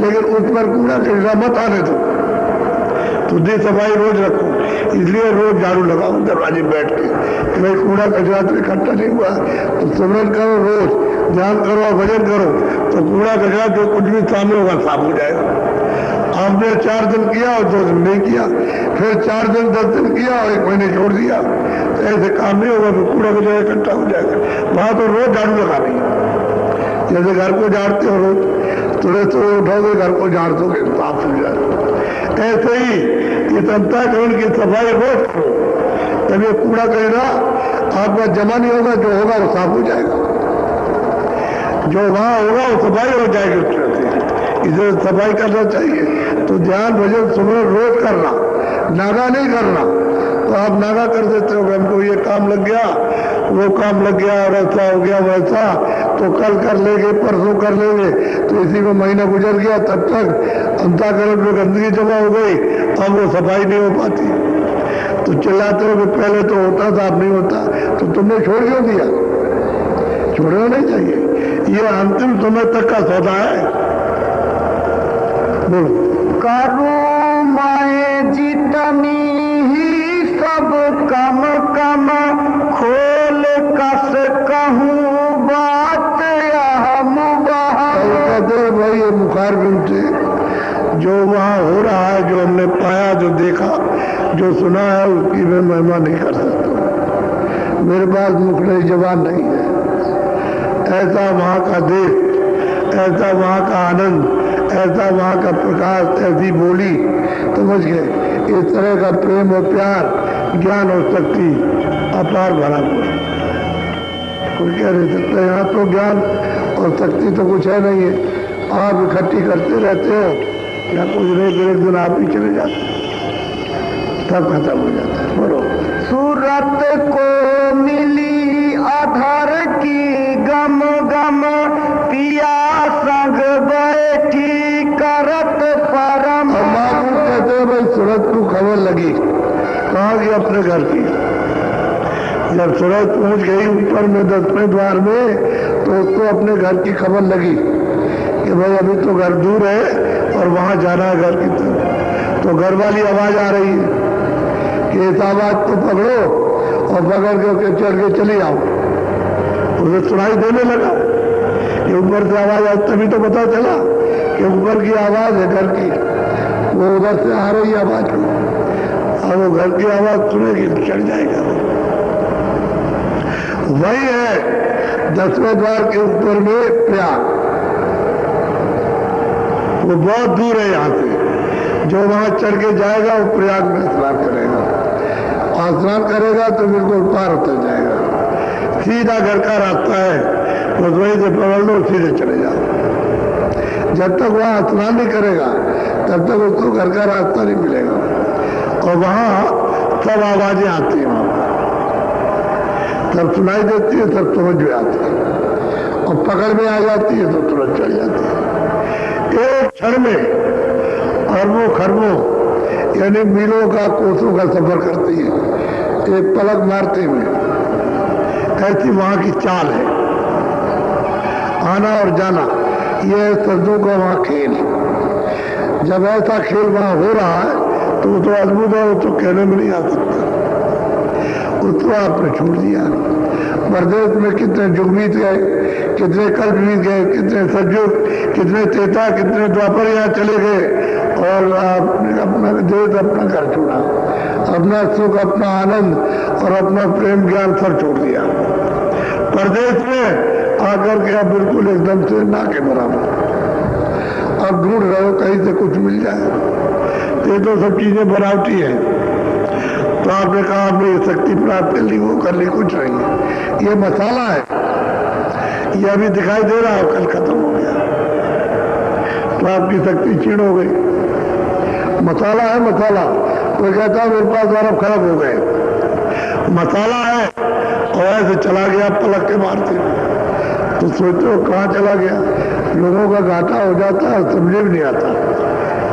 लेकिन उस पर कूड़ा कचरा मत आने दो। शुद्धि सफाई रोज रखो, इसलिए रोज झाड़ू लगाओ दरवाजे बैठ के, भाई कूड़ा कचरा तो इकट्ठा नहीं हुआ, तो सिमरन करो, रोज ध्यान करो, भजन करो, तो कूड़ा कचरा जो कुछ भी सामने होगा साफ हो जाएगा। आपने 4 दिन किया और 2 दिन नहीं किया, फिर 4 दिन 10 दिन किया और 1 महीने छोड़ दिया, तो ऐसे काम नहीं होगा, तो कूड़ा कचरा इकट्ठा हो जाएगा। वहां तो रोज झाड़ू लगानी, जैसे घर को झाड़ते हो रोज, तुरंत तो उठोगे घर को झाड़ दोगे, साफ हो जाएगा। ऐसे ही इस अंतःकरण की सफाई रोज करो, तब ये कूड़ा कचरा आपका जमा नहीं होगा, जो होगा वो साफ हो जाएगा, जो वहां होगा वो सफाई हो जाएगी उस तरह से। इसे सफाई करना चाहिए, तो ध्यान भजन सुमरन रोज करना, नागा नहीं करना। तो आप नागा कर देते हो, हमको ये काम लग गया, वो काम लग गया, और ऐसा हो गया वैसा, तो कल कर लेंगे, परसों कर लेंगे, तो इसी में महीना गुजर गया, तब तक अंतःकरण में गंदगी जमा हो गई, अब वो सफाई नहीं हो पाती। तो चिल्लाते हो कि पहले तो होता था, अब नहीं होता, तो तुमने छोड़ क्यों दिया? छोड़ना नहीं चाहिए, ये अंतिम समय तक का सौदा है। बोलो। करूं मैं जितनी ही सब कम कम, खोल कस कहूँ बात अहम कहते हैं भाई ये मुखार बिन से जो वहाँ हो रहा है, जो हमने पाया, जो देखा, जो सुना है, उसकी मैं महिमा नहीं कर सकता, मेरे पास मुख नहीं, जबान नहीं है। ऐसा वहाँ का देश, ऐसा वहाँ का आनंद, ऐसा वहाँ का प्रकाश, ऐसी बोली, समझ गए। इस तरह का प्रेम और प्यार, ज्ञान और शक्ति अपार भरा हुआ, कोई कह नहीं सकता। यहाँ तो ज्ञान और शक्ति तो कुछ है नहीं है, आप इकट्ठी करते रहते हो, या कुछ नहीं, फिर एक दिन आप ही चले जाते, सब खत्म हो जाता है। बोलो। सूरत को मिली अधर की गम गम, पिया संग बैठी करत परम। बाबू कहते हैं भाई सूरत को खबर लगी, कहाँ गई? अपने घर की। जब सूरत पहुंच गई ऊपर में 10वें द्वार में, तो उसको अपने घर की खबर लगी कि भाई अभी तो घर दूर है और वहां जाना है घर की तरफ। तो घर वाली आवाज आ रही है कि इस आवाज को पकड़ो और पकड़ के चढ़ के चली आओ। उसे सुनाई देने लगा कि ऊपर से आवाज आई, तभी तो पता चला कि ऊपर की आवाज है घर की। वो उधर से आ रही आवाज को, और वो घर की आवाज सुनेगी तो चढ़ जाएगा। वही है 10वें द्वार के ऊपर में प्रयाग, वो बहुत दूर है यहाँ से। जो वहां चढ़ के जाएगा वो प्रयाग में स्नान करेगा, और स्नान करेगा तो बिल्कुल पार उतर जाएगा। सीधा घर का रास्ता है, बस वहीं से पकड़ लो, सीधे चले जाओ। जब तक वहां स्नान नहीं करेगा तब तक उसको घर का रास्ता नहीं मिलेगा। और वहां सब आवाजें आती हैं, वहां तब सुनाई देती है, तब समझ में आती है, और पकड़ में आ जाती है तो तुरंत चल जाती है। एक क्षण में अरबों खरबों यानी मीलों का, कोसों का सफर करती है एक पलक मारते में। ऐसी वहां की चाल है, आना और जाना, यह सज्जों का वहां खेल। जब ऐसा खेल वहां हो रहा है तो वो तो अद्भुत है, वो तो कहने में नहीं आ सकता। उसको आपने छोड़ दिया। परदेश में कितने युग बीत गए, कितने कल्प बीत गए, कितने सज्जुग, कितने त्रेता, कितने द्वापर यहाँ चले गए, और आपने अपना देश, अपना घर छोड़ा, अपना सुख, अपना आनंद और अपना प्रेम ज्ञान सब छोड़ दिया। परदेश में आकर के आप बिल्कुल एकदम से ना के बराबर। अब ढूंढ रहे हो कहीं से कुछ मिल जाए। ये तो सब चीजें बनावटी है। तो आपने कहा आपने ये शक्ति प्राप्त कर ली, वो कर ली, कुछ नहीं है। ये मसाला है, ये अभी दिखाई दे रहा है, कल खत्म हो गया तो आपकी शक्ति क्षीण हो गई। मसाला है मसाला। कोई कहता है मेरे पास अरब खरब हो गए, मसाला है और ऐसे चला गया पलक के मारते। तो सोचो कहाँ चला गया। लोगों का घाटा हो जाता है, समझे भी नहीं आता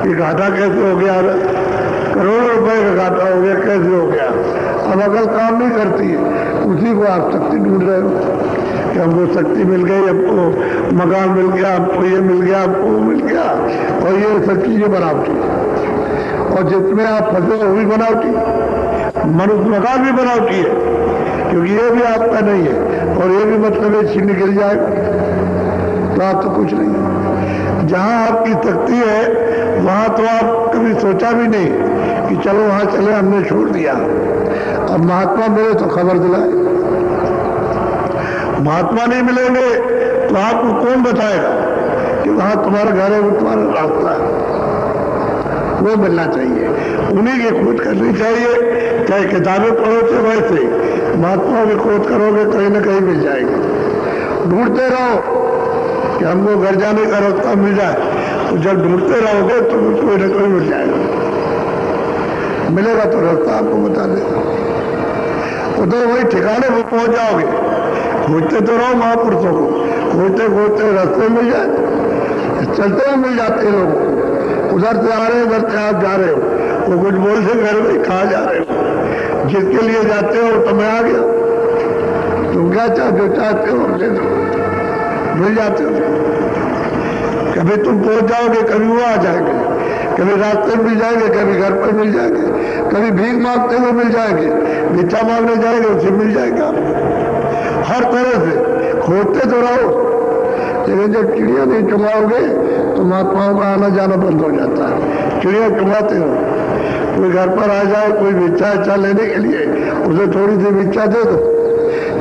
ये घाटा कैसे हो गया, करोड़ों रुपए का घाटा हो गया, कैसे हो गया। अब अकल काम नहीं करती है, उसी को आप शक्ति ढूंढ रहे हो कि हमको शक्ति मिल गई, हमको मकान मिल गया, हमको ये मिल गया, हमको वो मिल गया, और ये सब चीजें बनावटी। और जितने आप फंसे वो भी बनावटी, मनुष्य मकान भी बनावटी है, क्योंकि ये भी आपका नहीं है, और ये भी मतलब है छीन गिर जाएगा तो आप तो कुछ नहीं। जहां आपकी शक्ति है वहां तो आप कभी सोचा भी नहीं कि चलो वहां चले, हमने छोड़ दिया। अब महात्मा मिले तो खबर दिलाए, महात्मा नहीं मिलेंगे तो आपको कौन बताएगा कि वहां तुम्हारा घर है, वो तुम्हारा रास्ता है। वो मिलना चाहिए, उन्हीं की खोज करनी चाहिए। चाहे किताबें पढ़ो तो वैसे महात्मा की खोज करोगे कहीं ना कहीं मिल जाएगी। ढूंढते रहो कि हमको घर जाने का रास्ता मिल जाए, तो जब ढूंढते रहोगे तो कोई ना कोई मिल जाएगा। मिलेगा तो रास्ता आपको बता देगा, उधर वही ठिकाने पर पहुंच जाओगे। खोजते तो रहो महापुरुषों को, खोजते खोजते रास्ते मिल जाए, चलते हुए मिल जाते हैं लोगों को। उधर से आ रहे हो, उधर से आप जा रहे हो, वो कुछ बोल से घर में कहाँ जा रहे हो, जिसके लिए जाते हो तो मैं आ गया। तुम क्या जो चाहते हो ले दो, मिल जाते हो। कभी तुम पहुंच जाओगे, कभी वो आ जाएंगे, कभी रास्ते में मिल जाएंगे, कभी घर पर मिल जाएंगे, कभी भीख मांगते हुए मिल जाएंगे, भिक्षा मांगने जाएंगे उसे मिल जाएगा। हर तरह से खोजते तो रहो, लेकिन जब चिड़िया नहीं चुमाओगे तो महात्माओं का आना जाना बंद हो जाता है। चिड़िया चुमाते हो, कोई घर पर आ जाए, कोई भिक्षा अच्छा लेने के लिए, उसे थोड़ी सी भिक्षा दे दो,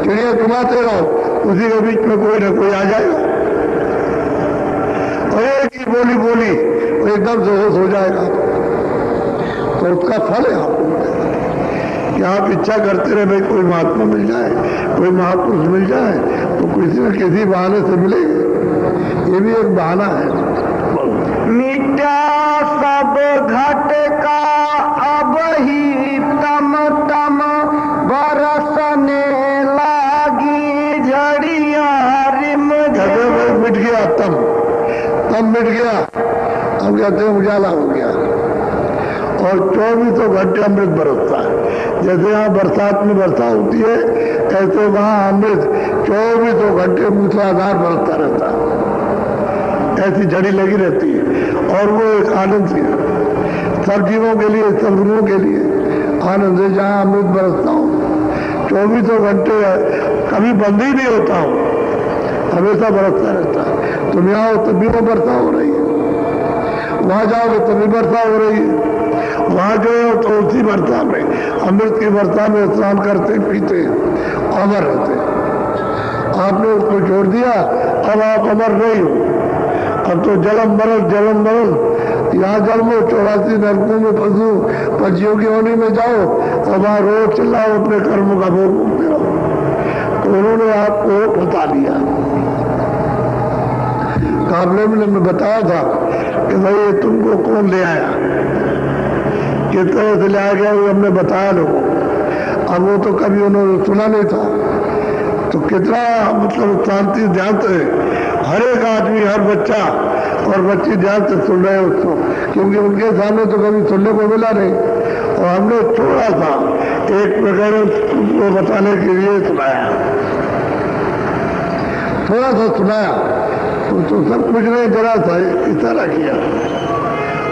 चिड़िया चुमाते रहो, उसी के बीच में कोई ना कोई आ जाएगा और एक ही बोली बोली वो एकदम से होश हो जाएगा। तो उसका फल है आपको कि आप इच्छा करते रहे भाई कोई महात्मा मिल जाए, कोई महापुरुष मिल जाए, तो किसी न किसी बहाने से मिलेंगे। ये भी एक बहाना है। मिटा सब घट का अब ही तम तम बरसने लागी झड़ियां रिम मिट गया तम मिट गया। अब कहते हैं उजाला हो गया और 24 घंटे अमृत बरसता है। जैसे यहाँ बरसात में वर्षा होती है, ऐसे वहां अमृत 24 घंटे मूसलाधार बरसता रहता है। ऐसी झड़ी लगी रहती है और वो एक आनंद सी है सब जीवों के लिए, सब रूहों के लिए आनंद है। जहाँ अमृत बरसता हूँ 24 घंटे कभी बंद ही नहीं होता हूँ, हमेशा बरसता रहता है। तुम यहाँ हो तब भी वो वर्षा हो रही है, वहां जाओगे तो भी वर्षा हो रही है, वहां जो है तो उसी वर्षा में, अमृत की वर्षा में स्नान करते पीते अमर रहते। आपने उसको छोड़ दिया, अब आप अमर नहीं हो। अब तो जलम मरण, यहाँ जन्मो 84 नरकों में फंसो, पक्षियों की होनी में जाओ और वहां रोज चिल्लाओ अपने कर्मों का भोग भोगते रहो। तो उन्होंने आपको बता दिया। काबले में बताया था कि भाई ये तुमको कौन ले आया, किस तरह से ले आया गया, वो हमने बताया लोगों। अब वो तो कभी उन्होंने सुना नहीं था, तो कितना मतलब शांति ध्यान से हर एक आदमी, हर बच्चा और बच्ची ध्यान से सुन रहे हैं उसको, क्योंकि उनके सामने तो कभी सुनने को मिला नहीं। और हमने थोड़ा सा एक वगैरह को बताने के लिए सुनाया, थोड़ा सा सुनाया, तो सब कुछ नहीं, जरा सा इशारा किया,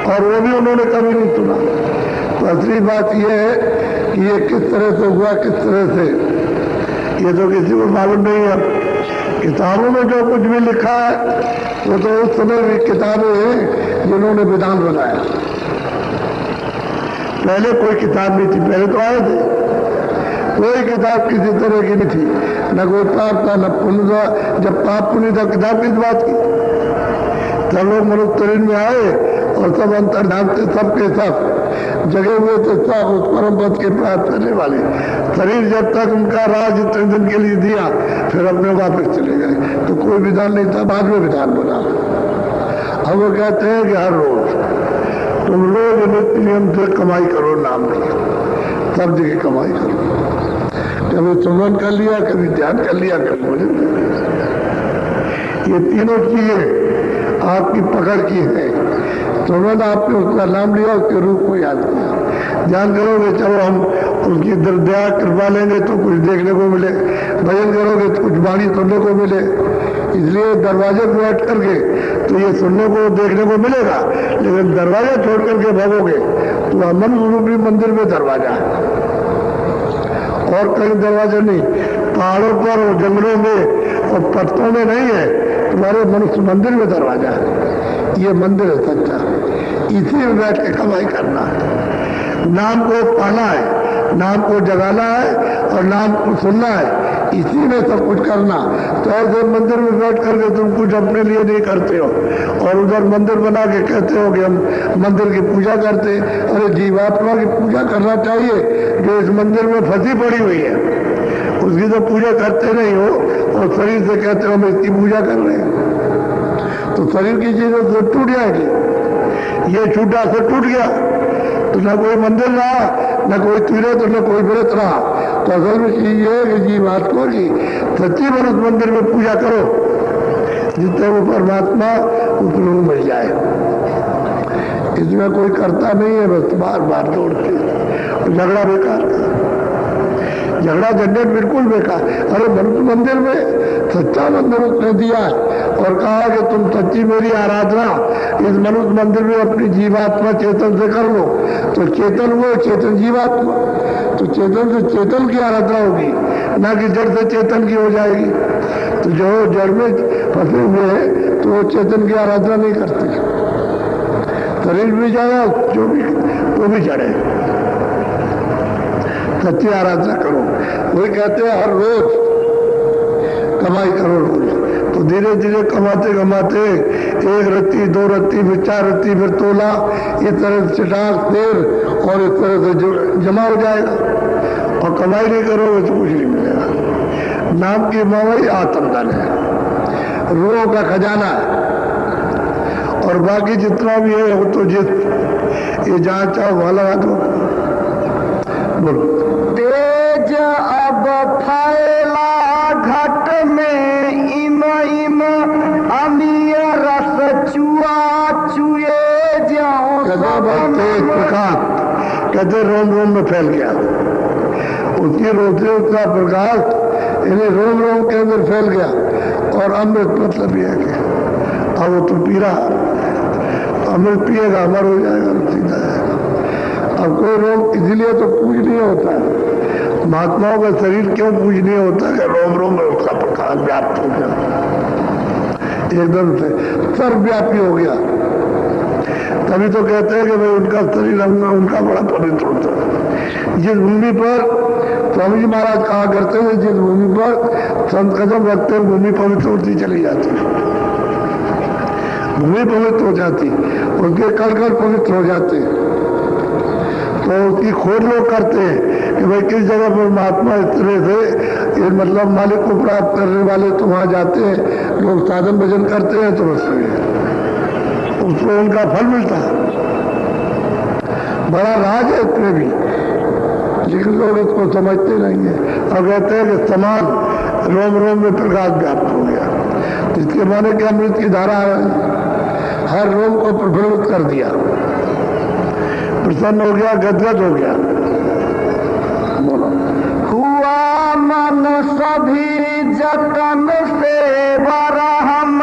और वो भी उन्होंने कभी नहीं सुना। तो असली बात यह है कि ये किस तरह से हुआ, किस तरह से, ये तो किसी को मालूम नहीं है। किताबों में जो कुछ भी लिखा है वो तो उस समय भी किताबें हैं जिन्होंने विधान बनाया। पहले कोई किताब नहीं थी, पहले तो आए थे, कोई किताब किसी तरह की नहीं थी, न कोई पाप था न पुण्य था। जब पाप पुण्य था किताब किस बात की? सब लोग मनुष्य शरीर में आए और सब अंतर्धान से सबके सब जगे हुए थे, सब उस परम पद के प्राप्त करने वाले। शरीर जब तक उनका राज इतने दिन के लिए दिया, फिर अपने वापस चले गए, तो कोई विधान नहीं था, बाद में विधान बना। अब वो कहते हैं कि हर रोज तुम रोज नित्य नियम से कमाई करो, नाम की सब जगह कमाई करो। कभी सुमन कर लिया, कभी ध्यान कर लिया, कभी भोजन कर लिया। ये तीनों चीजें आपकी पकड़ की है। सुमन आपने उसका नाम लिया, उसके रूप को याद किया, ध्यान करोगे चलो हम उसकी दया कृपा लेंगे तो कुछ देखने को मिले, भजन करोगे तो कुछ वाणी सुनने को मिले। इसलिए दरवाजे पर बैठ करके तो ये सुनने को देखने को मिलेगा, लेकिन दरवाजा छोड़ करके भागोगे तो अमन रूपी मंदिर में दरवाजा है, और कहीं दरवाजा नहीं। पहाड़ों पर और जंगलों में और पत्तों में नहीं है, तुम्हारे मनुष्य मंदिर में दरवाजा है। ये मंदिर है सच्चा, इसी में बैठ के कमाई करना है, नाम को पाना है, नाम को जगाना है और नाम को सुनना है, इसी में सब कुछ करना। तो ऐसे मंदिर में बैठ करके तुम कुछ अपने लिए नहीं करते हो, और उधर मंदिर बना के कहते हो कि हम मंदिर की पूजा करते। अरे जीवात्मा की पूजा करना चाहिए जो इस मंदिर में फंसी पड़ी हुई है, उसकी तो पूजा करते नहीं हो, और शरीर से कहते हो हम इसकी पूजा कर रहे हैं। तो शरीर की चीजें तो टूट जाएगी। ये छूटा से टूट गया तो न कोई मंदिर रहा, न कोई तीर्थ, न कोई व्रत रहा। तो असल में चीज ये है कि जीवात्मा की सच्ची मनुष्य मंदिर में पूजा करो, जितने वो परमात्मा उतने वो मिल जाए। इसमें कोई करता नहीं है, बस बार बार जोड़ते। झगड़ा बेकार का, झगड़ा झंझट बिल्कुल बेकार। अरे मनुष्य मंदिर में सच्चा मंदिर उसने दिया है और कहा कि तुम सच्ची मेरी आराधना इस मनुष्य मंदिर में अपनी जीवात्मा चेतन से कर लो। तो चेतन वो, चेतन जीवात्मा, तो चेतन से चेतन की आराधना होगी, ना कि जड़ से चेतन की हो जाएगी। तो जो जड़ में फंसे हुए हैं तो वो चेतन की आराधना नहीं करते। शरीर भी जाना जो भी, वो भी जड़े। सच्ची आराधना करो। वही कहते हैं हर रोज कमाई करो रोज। तो धीरे धीरे कमाते कमाते एक रत्ती, दो रत्ती, फिर 4 रत्ती, फिर तोला, इस तरह से चटाक शेर, और इस तरह से जमा हो जाएगा। और कमाई नहीं करोगे तो कुछ नहीं मिलेगा। नाम की कमाई आत्मधन है, रूहों का खजाना है। और बाकी जितना भी है वो तो ये जहाँ चाहो वहां लगा दो। बोलो। तेज अब फैला घट में इम इम अमीय रस चुआ चुए जाओ। तेज प्रकाश कहते रोम रोम में फैल गया, उसकी रोशनी, उसका प्रकाश इन्हें रोम रोम के अंदर फैल गया। और अमृत मतलब यह है कि अब वो तो पी रहा, अमृत पिएगा अमर हो जाएगा, सीधा जाएगा। अब कोई रोम इसीलिए तो पूजनीय होता है। महात्माओं का शरीर क्यों पूजनीय होता है? रोम रोम में उसका प्रकाश व्याप्त हो गया, एकदम से सर्वव्यापी हो गया। तभी तो कहते हैं कि भाई उनका शरीर उनका बड़ा पवित्र होता है। जिस भूमि पर स्वामी जी महाराज कहा करते हैं, जिस भूमि पर संत कदम रखते हैं भूमि पवित्र होती चली जाती है, भूमि पवित्र हो जाती, उनके कण कण पवित्र हो जाते। तो उसकी खोज लोग करते हैं कि भाई किस जगह पर महात्मा इस तरह से ये मतलब मालिक को प्राप्त करने वाले तो वहां जाते हैं, लोग साधन भजन करते हैं, तो बस उसको उनका फल मिलता है। बड़ा राज है इसमें भी, लेकिन लोग इसको समझते नहीं है और कहते हैं कि समान रोम रोम में प्रकाश व्याप्त हो गया, जिसके माने कि अमृत की धारा हर रोम को प्रफुल्लित कर दिया, प्रसन्न हो गया, गदगद हो गया। बोलो। हुआ मन सभी जतन से बरहम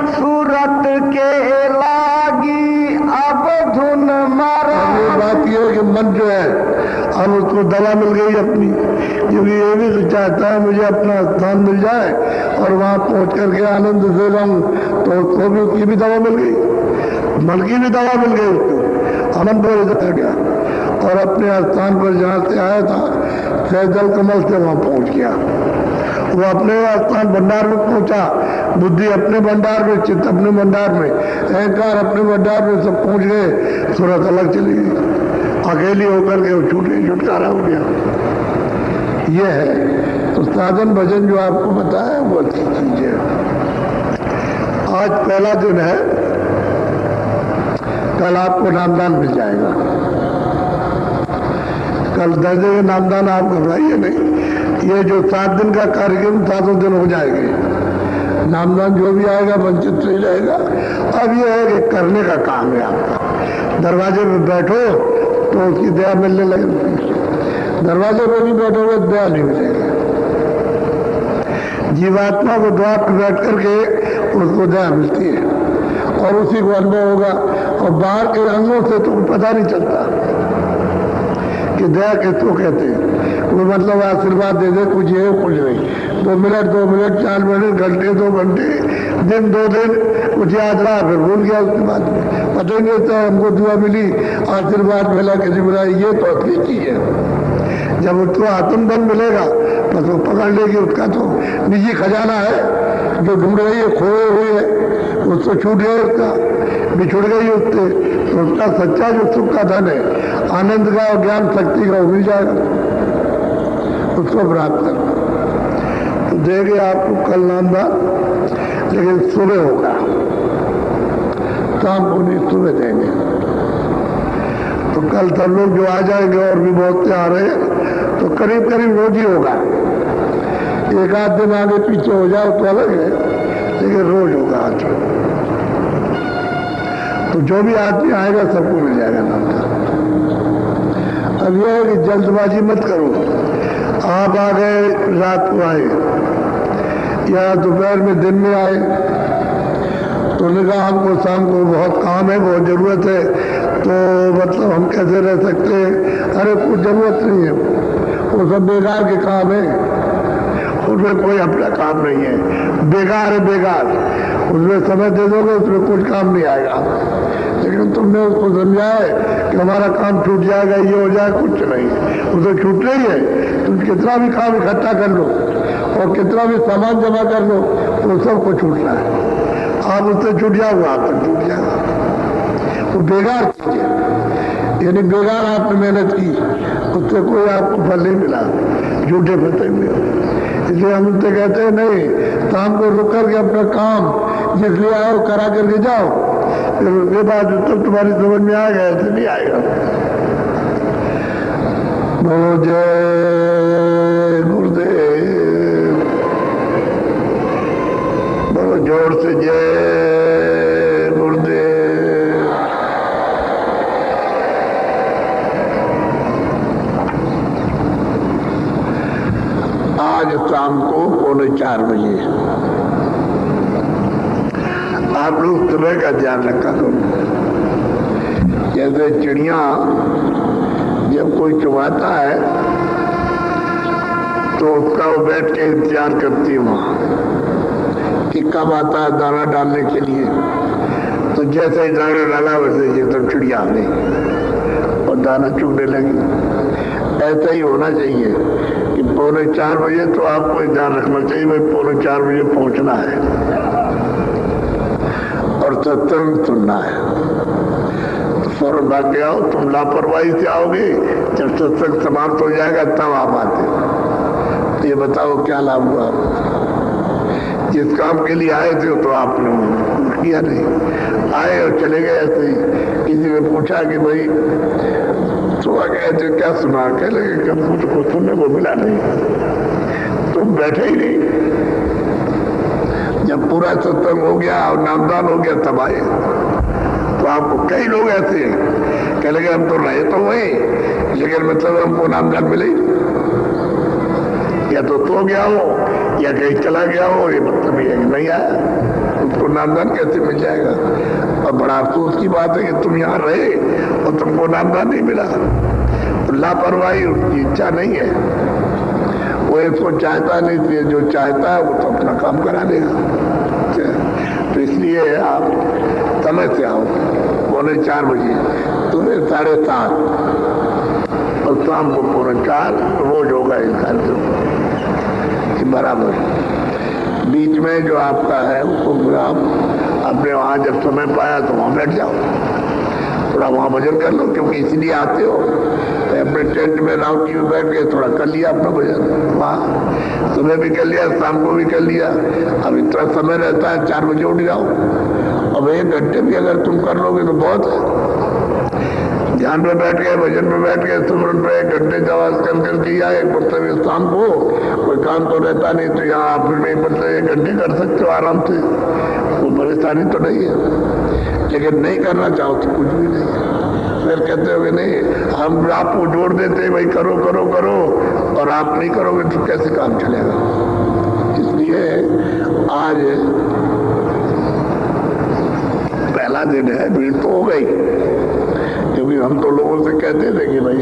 सूरत के लागी अब धुन मरा। ये बात ये है कि मन जो है अब उसको दवा मिल गई अपनी, क्योंकि ये भी तो चाहता है मुझे अपना स्थान मिल जाए और वहां पहुंच करके आनंद से रहूं, तो उसको भी उसकी भी दवा मिल गई, मन की भी दवा मिल गई उसको, अमन पर इधर गया और अपने स्थान पर जहाँ से आया था जल कमल से वहां पहुंच गया। वो अपने स्थान भंडार में पहुंचा, बुद्धि अपने भंडार में, चित्त अपने भंडार में, अहंकार अपने भंडार में, सब पहुंच गए, सूरत अलग चली गई, अकेली होकर के वो छुटकारा हो गया। ये है तो साधन भजन जो आपको बताया वो अच्छी चीज है। आज पहला दिन है, कल आपको नामदान मिल जाएगा। कल 10 दिन का नामदान आप घबराइए नहीं, ये जो 7 दिन का कार्यक्रम 7 दिन हो जाएंगे। नामदान जो भी आएगा वंचित नहीं रहेगा। अब ये है कि करने का काम है आपका। दरवाजे पे बैठो तो उसकी दया मिलने लगेगी, दरवाजे पे नहीं बैठोगे दया नहीं मिलेगी। जीवात्मा को द्वार पर बैठ करके उसको दया मिलती है और उसी को अनुभव होगा, और बाहर के अंगों से तो पता नहीं चलता कि दया किसको कहते हैं। वो मतलब आशीर्वाद दे दे, कुछ है कुछ नहीं, 2 मिनट 4 मिनट, घंटे 2 घंटे, दिन 2 दिन, कुछ याद रहा फिर भूल गया, उसके बाद पता ही नहीं होता हमको दुआ मिली, आशीर्वाद मिला, किसी मिला। ये तो अच्छी चीज है। जब उसको आत्मबल मिलेगा बस वो पकड़ लेगी, उसका तो निजी खजाना है जो ढूंढ रही है, खोए हुए है, उसको छूट गया, उसका बिछुड़ गई उससे, तो उसका सच्चा जो सुख का धन है, आनंद का और ज्ञान शक्ति का, वो मिल जाएगा, उसको प्राप्त करना। तो देंगे आपको कल नामदान, लेकिन सुबह होगा, शाम को नहीं, सुबह देंगे। तो कल सब लोग जो आ जाएंगे, और भी बहुत से आ रहे हैं, तो करीब करीब रोज ही होगा। एक आध दिन आगे पीछे हो जाए तो अलग है, लेकिन रोज होगा आज। तो जो भी आदमी आएगा सबको मिल जाएगा नामदान। अब यह है कि जल्दबाजी मत करो। आप आ गए, रात को आए या दोपहर में, दिन में आए, तो उन्होंने कहा हमको शाम को बहुत काम है, बहुत जरूरत है, तो मतलब हम कैसे रह सकते हैं। अरे कुछ जरूरत नहीं है, वो सब बेकार के काम है, उसमें कोई अपना काम नहीं है, बेकार है, बेकार। उसमें समय दे दोगे उसमें कुछ काम नहीं आएगा। लेकिन तुमने उसको समझाया कि हमारा काम छूट जाएगा, ये हो जाए, कुछ नहीं, उसे छूट रही है। तुम कितना भी काम इकट्ठा कर लो और कितना भी सामान जमा कर लो, वो सबको छूटना है। आप उससे छूट जाओगे, आप तक छूट जाएगा। वो बेकार चीज है, यानी बेकार आपने मेहनत की, उससे कोई आपको फल नहीं मिला, झूठे फंसे हुए। इसलिए हम उनसे कहते हैं नहीं, शाम को रुक करके अपना काम जिस लिए आओ करा करके जाओ, फिर उसके बाद तब तुम्हारी समझ में आएगा, ऐसे नहीं आएगा। बोलो जय गुरुदेव, बोलो जोर से जय गुरुदेव। आज शाम को 3:45 बजे आप लोग सुबह का ध्यान रखा करो। जैसे चिड़िया जब कोई चुमाता है तो उसका वो बैठ के इंतजार करती है वहां कि कब आता है दाना डालने के लिए। तो जैसे ही दाना डाला वैसे एकदम चिड़िया आ गई और दाना चुगने लगी। ऐसा ही होना चाहिए कि 3:45 बजे तो आपको ध्यान रखना चाहिए भाई 3:45 बजे पहुंचना है और सत्संग सुनना है। तो फौरन भाग के आओ। तुम लापरवाही से आओगे, जब सत्संग समाप्त हो जाएगा तब आप आते। तो ये बताओ क्या लाभ हुआ? जिस काम के लिए आए थे तो आपने किया नहीं, आए और चले गए ऐसे ही। किसी ने पूछा कि भाई सुबह गए थे क्या सुना? कह लगे कि हमको तो कुछ सुनने को मिला नहीं, तुम बैठे ही नहीं। जब पूरा सत्संग हो गया और नामदान हो गया तब आए। तो आपको कई लोग ऐसे हैं कह लगे हम तो रहे तो वही, लेकिन मतलब हमको नामदान मिले ही नहीं। या तो सो गया हो या कहीं चला गया हो, ये मतलब ये नहीं आया, उसको नामदान कैसे मिल जाएगा? और बड़ा अफसोस की बात है कि तुम यहाँ रहे और तुमको नामदान नहीं मिला। तो लापरवाही उसकी इच्छा नहीं है, वो इसको चाहता नहीं, इसलिए जो चाहता है वो तो अपना काम करा देगा। तो इसलिए आप समय से आओ 3:45 बजे, तुम्हें 7:30 और शाम को 4:45 रोज होगा इस कार्यक्रम बराबर। बीच में जो आपका है उसको आप अपने वहाँ जब समय पाया तो वहाँ बैठ जाओ, थोड़ा वहाँ भजन कर लो, क्योंकि इसलिए आते हो। तो अपने टेंट में राउटी में बैठ के थोड़ा कर लिया अपना भजन, वहाँ सुबह भी कर लिया, शाम को भी कर लिया। अब इतना समय रहता है 4 बजे उठ जाओ। अब 1 घंटे भी अगर तुम कर लोगे तो बहुत है। ध्यान पे बैठ गए, भजन पे बैठ गए, सुमरन पे 1 घंटे जवाब कर किया, एक मतलब शाम को कोई काम तो रहता नहीं तो यहाँ आप फिर मतलब 1 घंटे कर सकते हो आराम से, कोई परेशानी तो नहीं है। लेकिन नहीं करना चाहो तो कुछ भी नहीं है। फिर कहते हो कि नहीं, हम आपको जोड़ देते भाई करो करो करो, और आप नहीं करोगे तो कैसे काम चलेगा? इसलिए आज पहला दिन है, भीड़ तो हो गई, क्योंकि हम तो लोगों से कहते थे कि भाई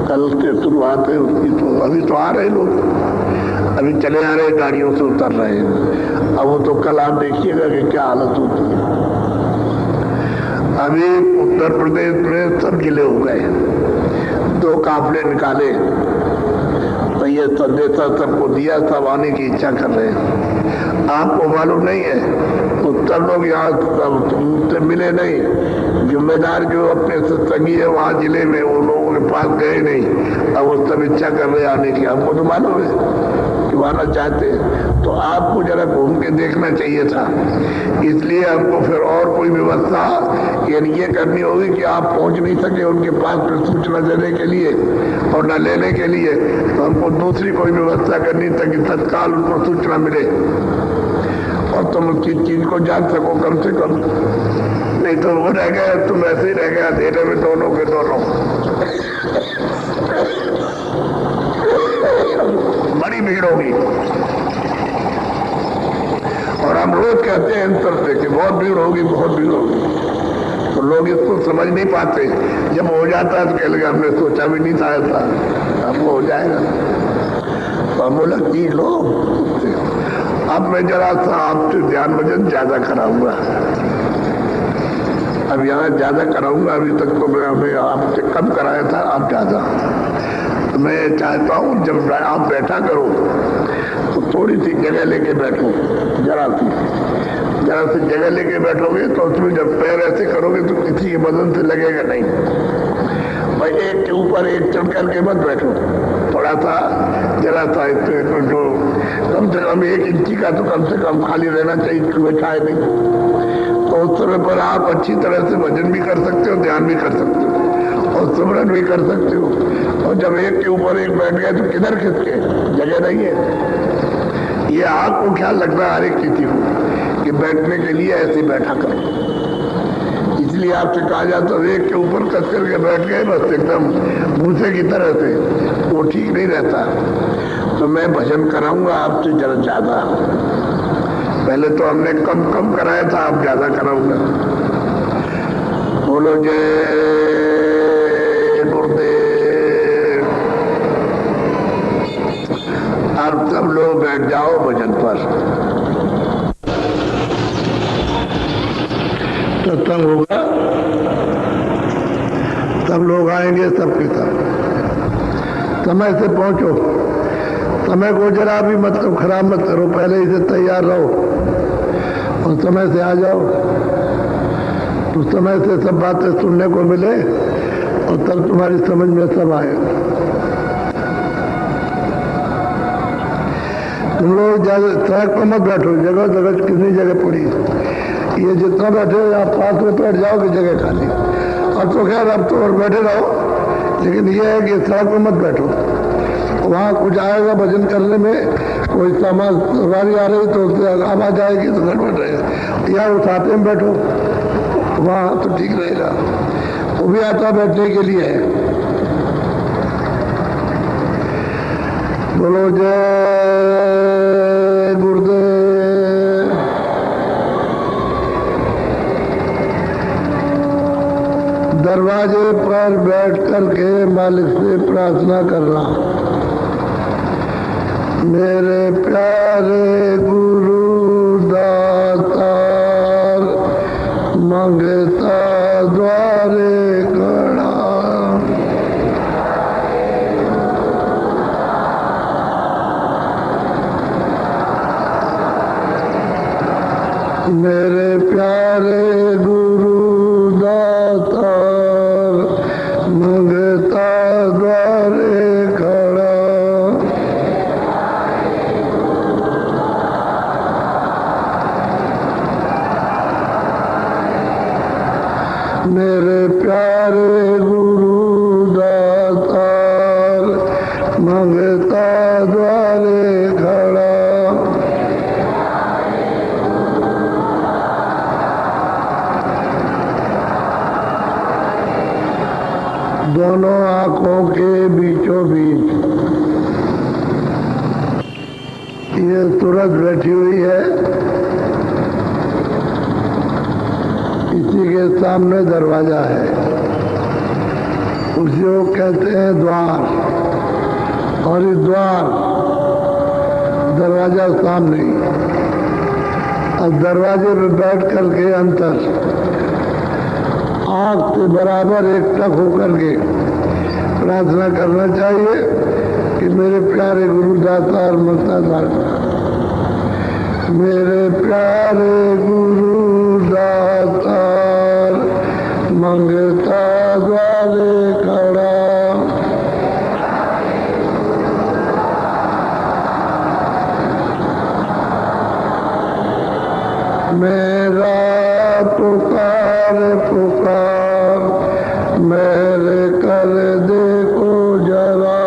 कल से शुरुआत है उसकी। तो अभी तो आ रहे लोग, अभी चले आ रहे, गाड़ियों से उतर रहे हैं। अब वो तो कल आप देखिएगा कि क्या हालत होती है। अभी उत्तर प्रदेश में सब जिले हो गए, 2 काफले निकाले, तो ये संदेशा सबको दिया, सब आने की इच्छा कर रहे हैं। आपको मालूम नहीं है, उत्तर लोग यहाँ तुमसे मिले नहीं, जिम्मेदार जो अपने सत्संगी है वहाँ जिले में, वो लोगों के पास गए नहीं। अब वो सब इच्छा कर रहे आने की, हमको तो मालूम है कि आना चाहते हैं। तो आपको जरा घूम के देखना चाहिए था। इसलिए हमको फिर और कोई व्यवस्था यानी ये करनी होगी कि आप पहुंच नहीं सके उनके पास फिर सूचना देने के लिए और न लेने के लिए, तो हमको दूसरी कोई व्यवस्था करनी ताकि तत्काल उनको सूचना मिले और तुम उसकी चीज को जान सको कम से कम। नहीं तो वो रह गया, तुम ऐसे ही रह गया अंधेरे में दोनों के दोनों। बड़ी भीड़ होगी और हम रोज कहते हैं इन तरफ से कि बहुत भीड़ होगी, बहुत भीड़ होगी। तो लोग इसको समझ नहीं पाते। जब हो जाता है तो कह लगे हमने सोचा भी नहीं था ऐसा, अब हो जाएगा। तो हम बोला जी लो। अब मैं जरा सा आपसे ध्यान भजन ज्यादा कराऊंगा, अब यहाँ ज्यादा कराऊंगा। अभी तक तो मैं हमें आपसे कम कराया था, अब ज्यादा। तो मैं चाहता हूँ जब आप बैठा करो तो थोड़ी सी जगह लेके बैठो, जरा सी जगह लेके बैठोगे तो उसमें जब पैर ऐसे करोगे तो किसी के बदन से लगेगा नहीं। भाई एक के ऊपर एक चढ़ करके मत बैठो, थोड़ा सा जरा सा इसमें जो कम से कम 1 इंची का तो कम से कम खाली रहना चाहिए, बैठाए नहीं। तो उस समय पर आप अच्छी तरह से भजन भी कर सकते हो, ध्यान भी कर सकते हो और सुमरन भी कर सकते हो। और जब एक के ऊपर एक बैठ गए तो किधर खिसके, जगह नहीं है। ये आपको ख्याल रखना हर एक किसी को कि बैठने के लिए ऐसे बैठा करो। इसलिए आपसे कहा जाता है एक के ऊपर कस करके बैठ गए बस एकदम भूसे की तरह से, वो ठीक नहीं रहता। तो मैं भजन कराऊंगा आपसे जरा ज्यादा। पहले तो हमने कम कम कराया था, अब ज्यादा कराऊंगा। बोलो जय गुरुदेव। अब सब लोग बैठ जाओ भजन पर। सत्संग होगा सब लोग आएंगे, सबके सब। समय से पहुंचो, समय को जरा भी मतलब खराब मत करो, पहले ही से तैयार रहो और समय से आ जाओ, तो समय से सब बातें सुनने को मिले और तब तुम्हारी समझ में सब आए। तुम लोग सड़क पर मत बैठो, जगह जगह कितनी जगह पड़ी, ये जितना बैठे आप पास में बैठ जाओगे जगह खाली। अब तो खैर अब तो और बैठे रहो, लेकिन ये है कि सड़क पर मत बैठो, वहाँ कुछ आएगा भजन करने में, कोई सामान सवारी आ रही तो उससे आवाज आएगी तो गड़बड़ रहेगा, या उठाते में बैठो वहाँ तो ठीक रहेगा। वो भी आता बैठने के लिए है। बोलो जय गुरुदेव। दरवाजे पर बैठ करके मालिक से प्रार्थना करना, मेरे प्यारे गुरु दातार, मंगता द्वारे खड़ा, मेरे प्यारे गुरु दातार, मंगता द्वारे खड़ा, मेरे प्यारे गुरु दातार, मंगता द्वारे खड़ा। दोनों आंखों के बीचों बीच ये सूरज बैठी हुई है, इसी के सामने दरवाजा है, उसी को कहते हैं द्वार, और इस द्वार दरवाजा सामने, अब दरवाजे पे बैठ करके अंतर आंख से बराबर एक टक होकर के प्रार्थना करना चाहिए कि मेरे प्यारे गुरु दातार मंगता द्वारे, मेरे प्यारे गुरु दातार, मंगता द्वारे खड़ा, मेरा पुकार पुकार, मेरे कर देखो जरा,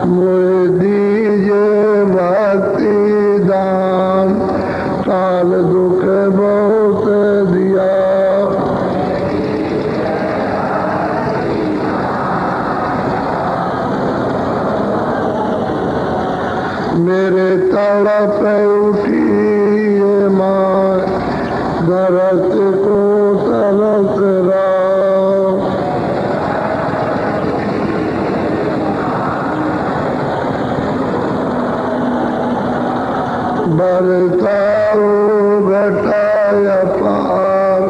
मुझे दीजिए भक्ति दान, काल दुख बहुत दिया, मेरे तड़प उठी ये माँ, दरस को तरस रहा, बरसाओ घटाया पार,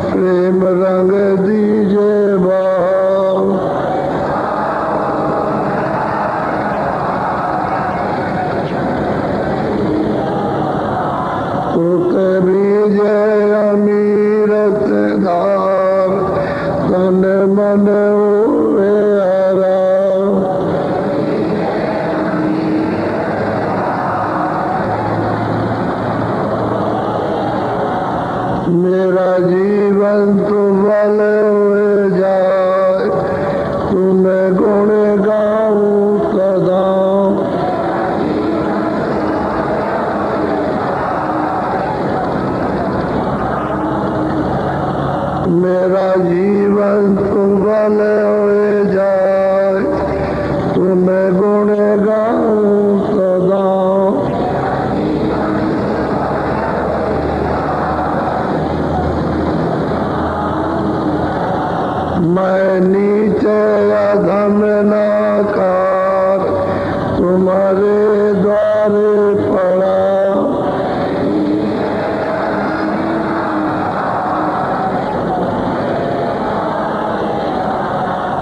प्रेम रंग दीजिए भाव, बीजे अमीरत धार, तन मन हुए हरा, मेरा जीवन तुमल हुए जाए, तुम्हें गुण गाऊं सदा, मेरा जीवन तुमल हुए जाए, तुम्हें गुण गाऊं सदा, मैं नीचे अधम नाकार,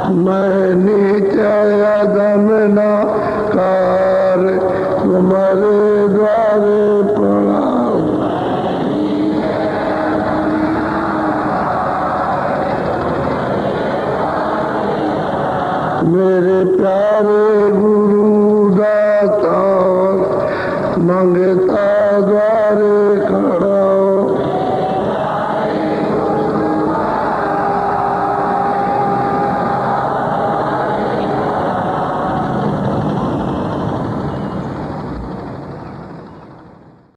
मैं नीचे अदम ना कार तुम्हारे द्वारे प्रणाम। मेरे प्यारे गुरु दाता मांगे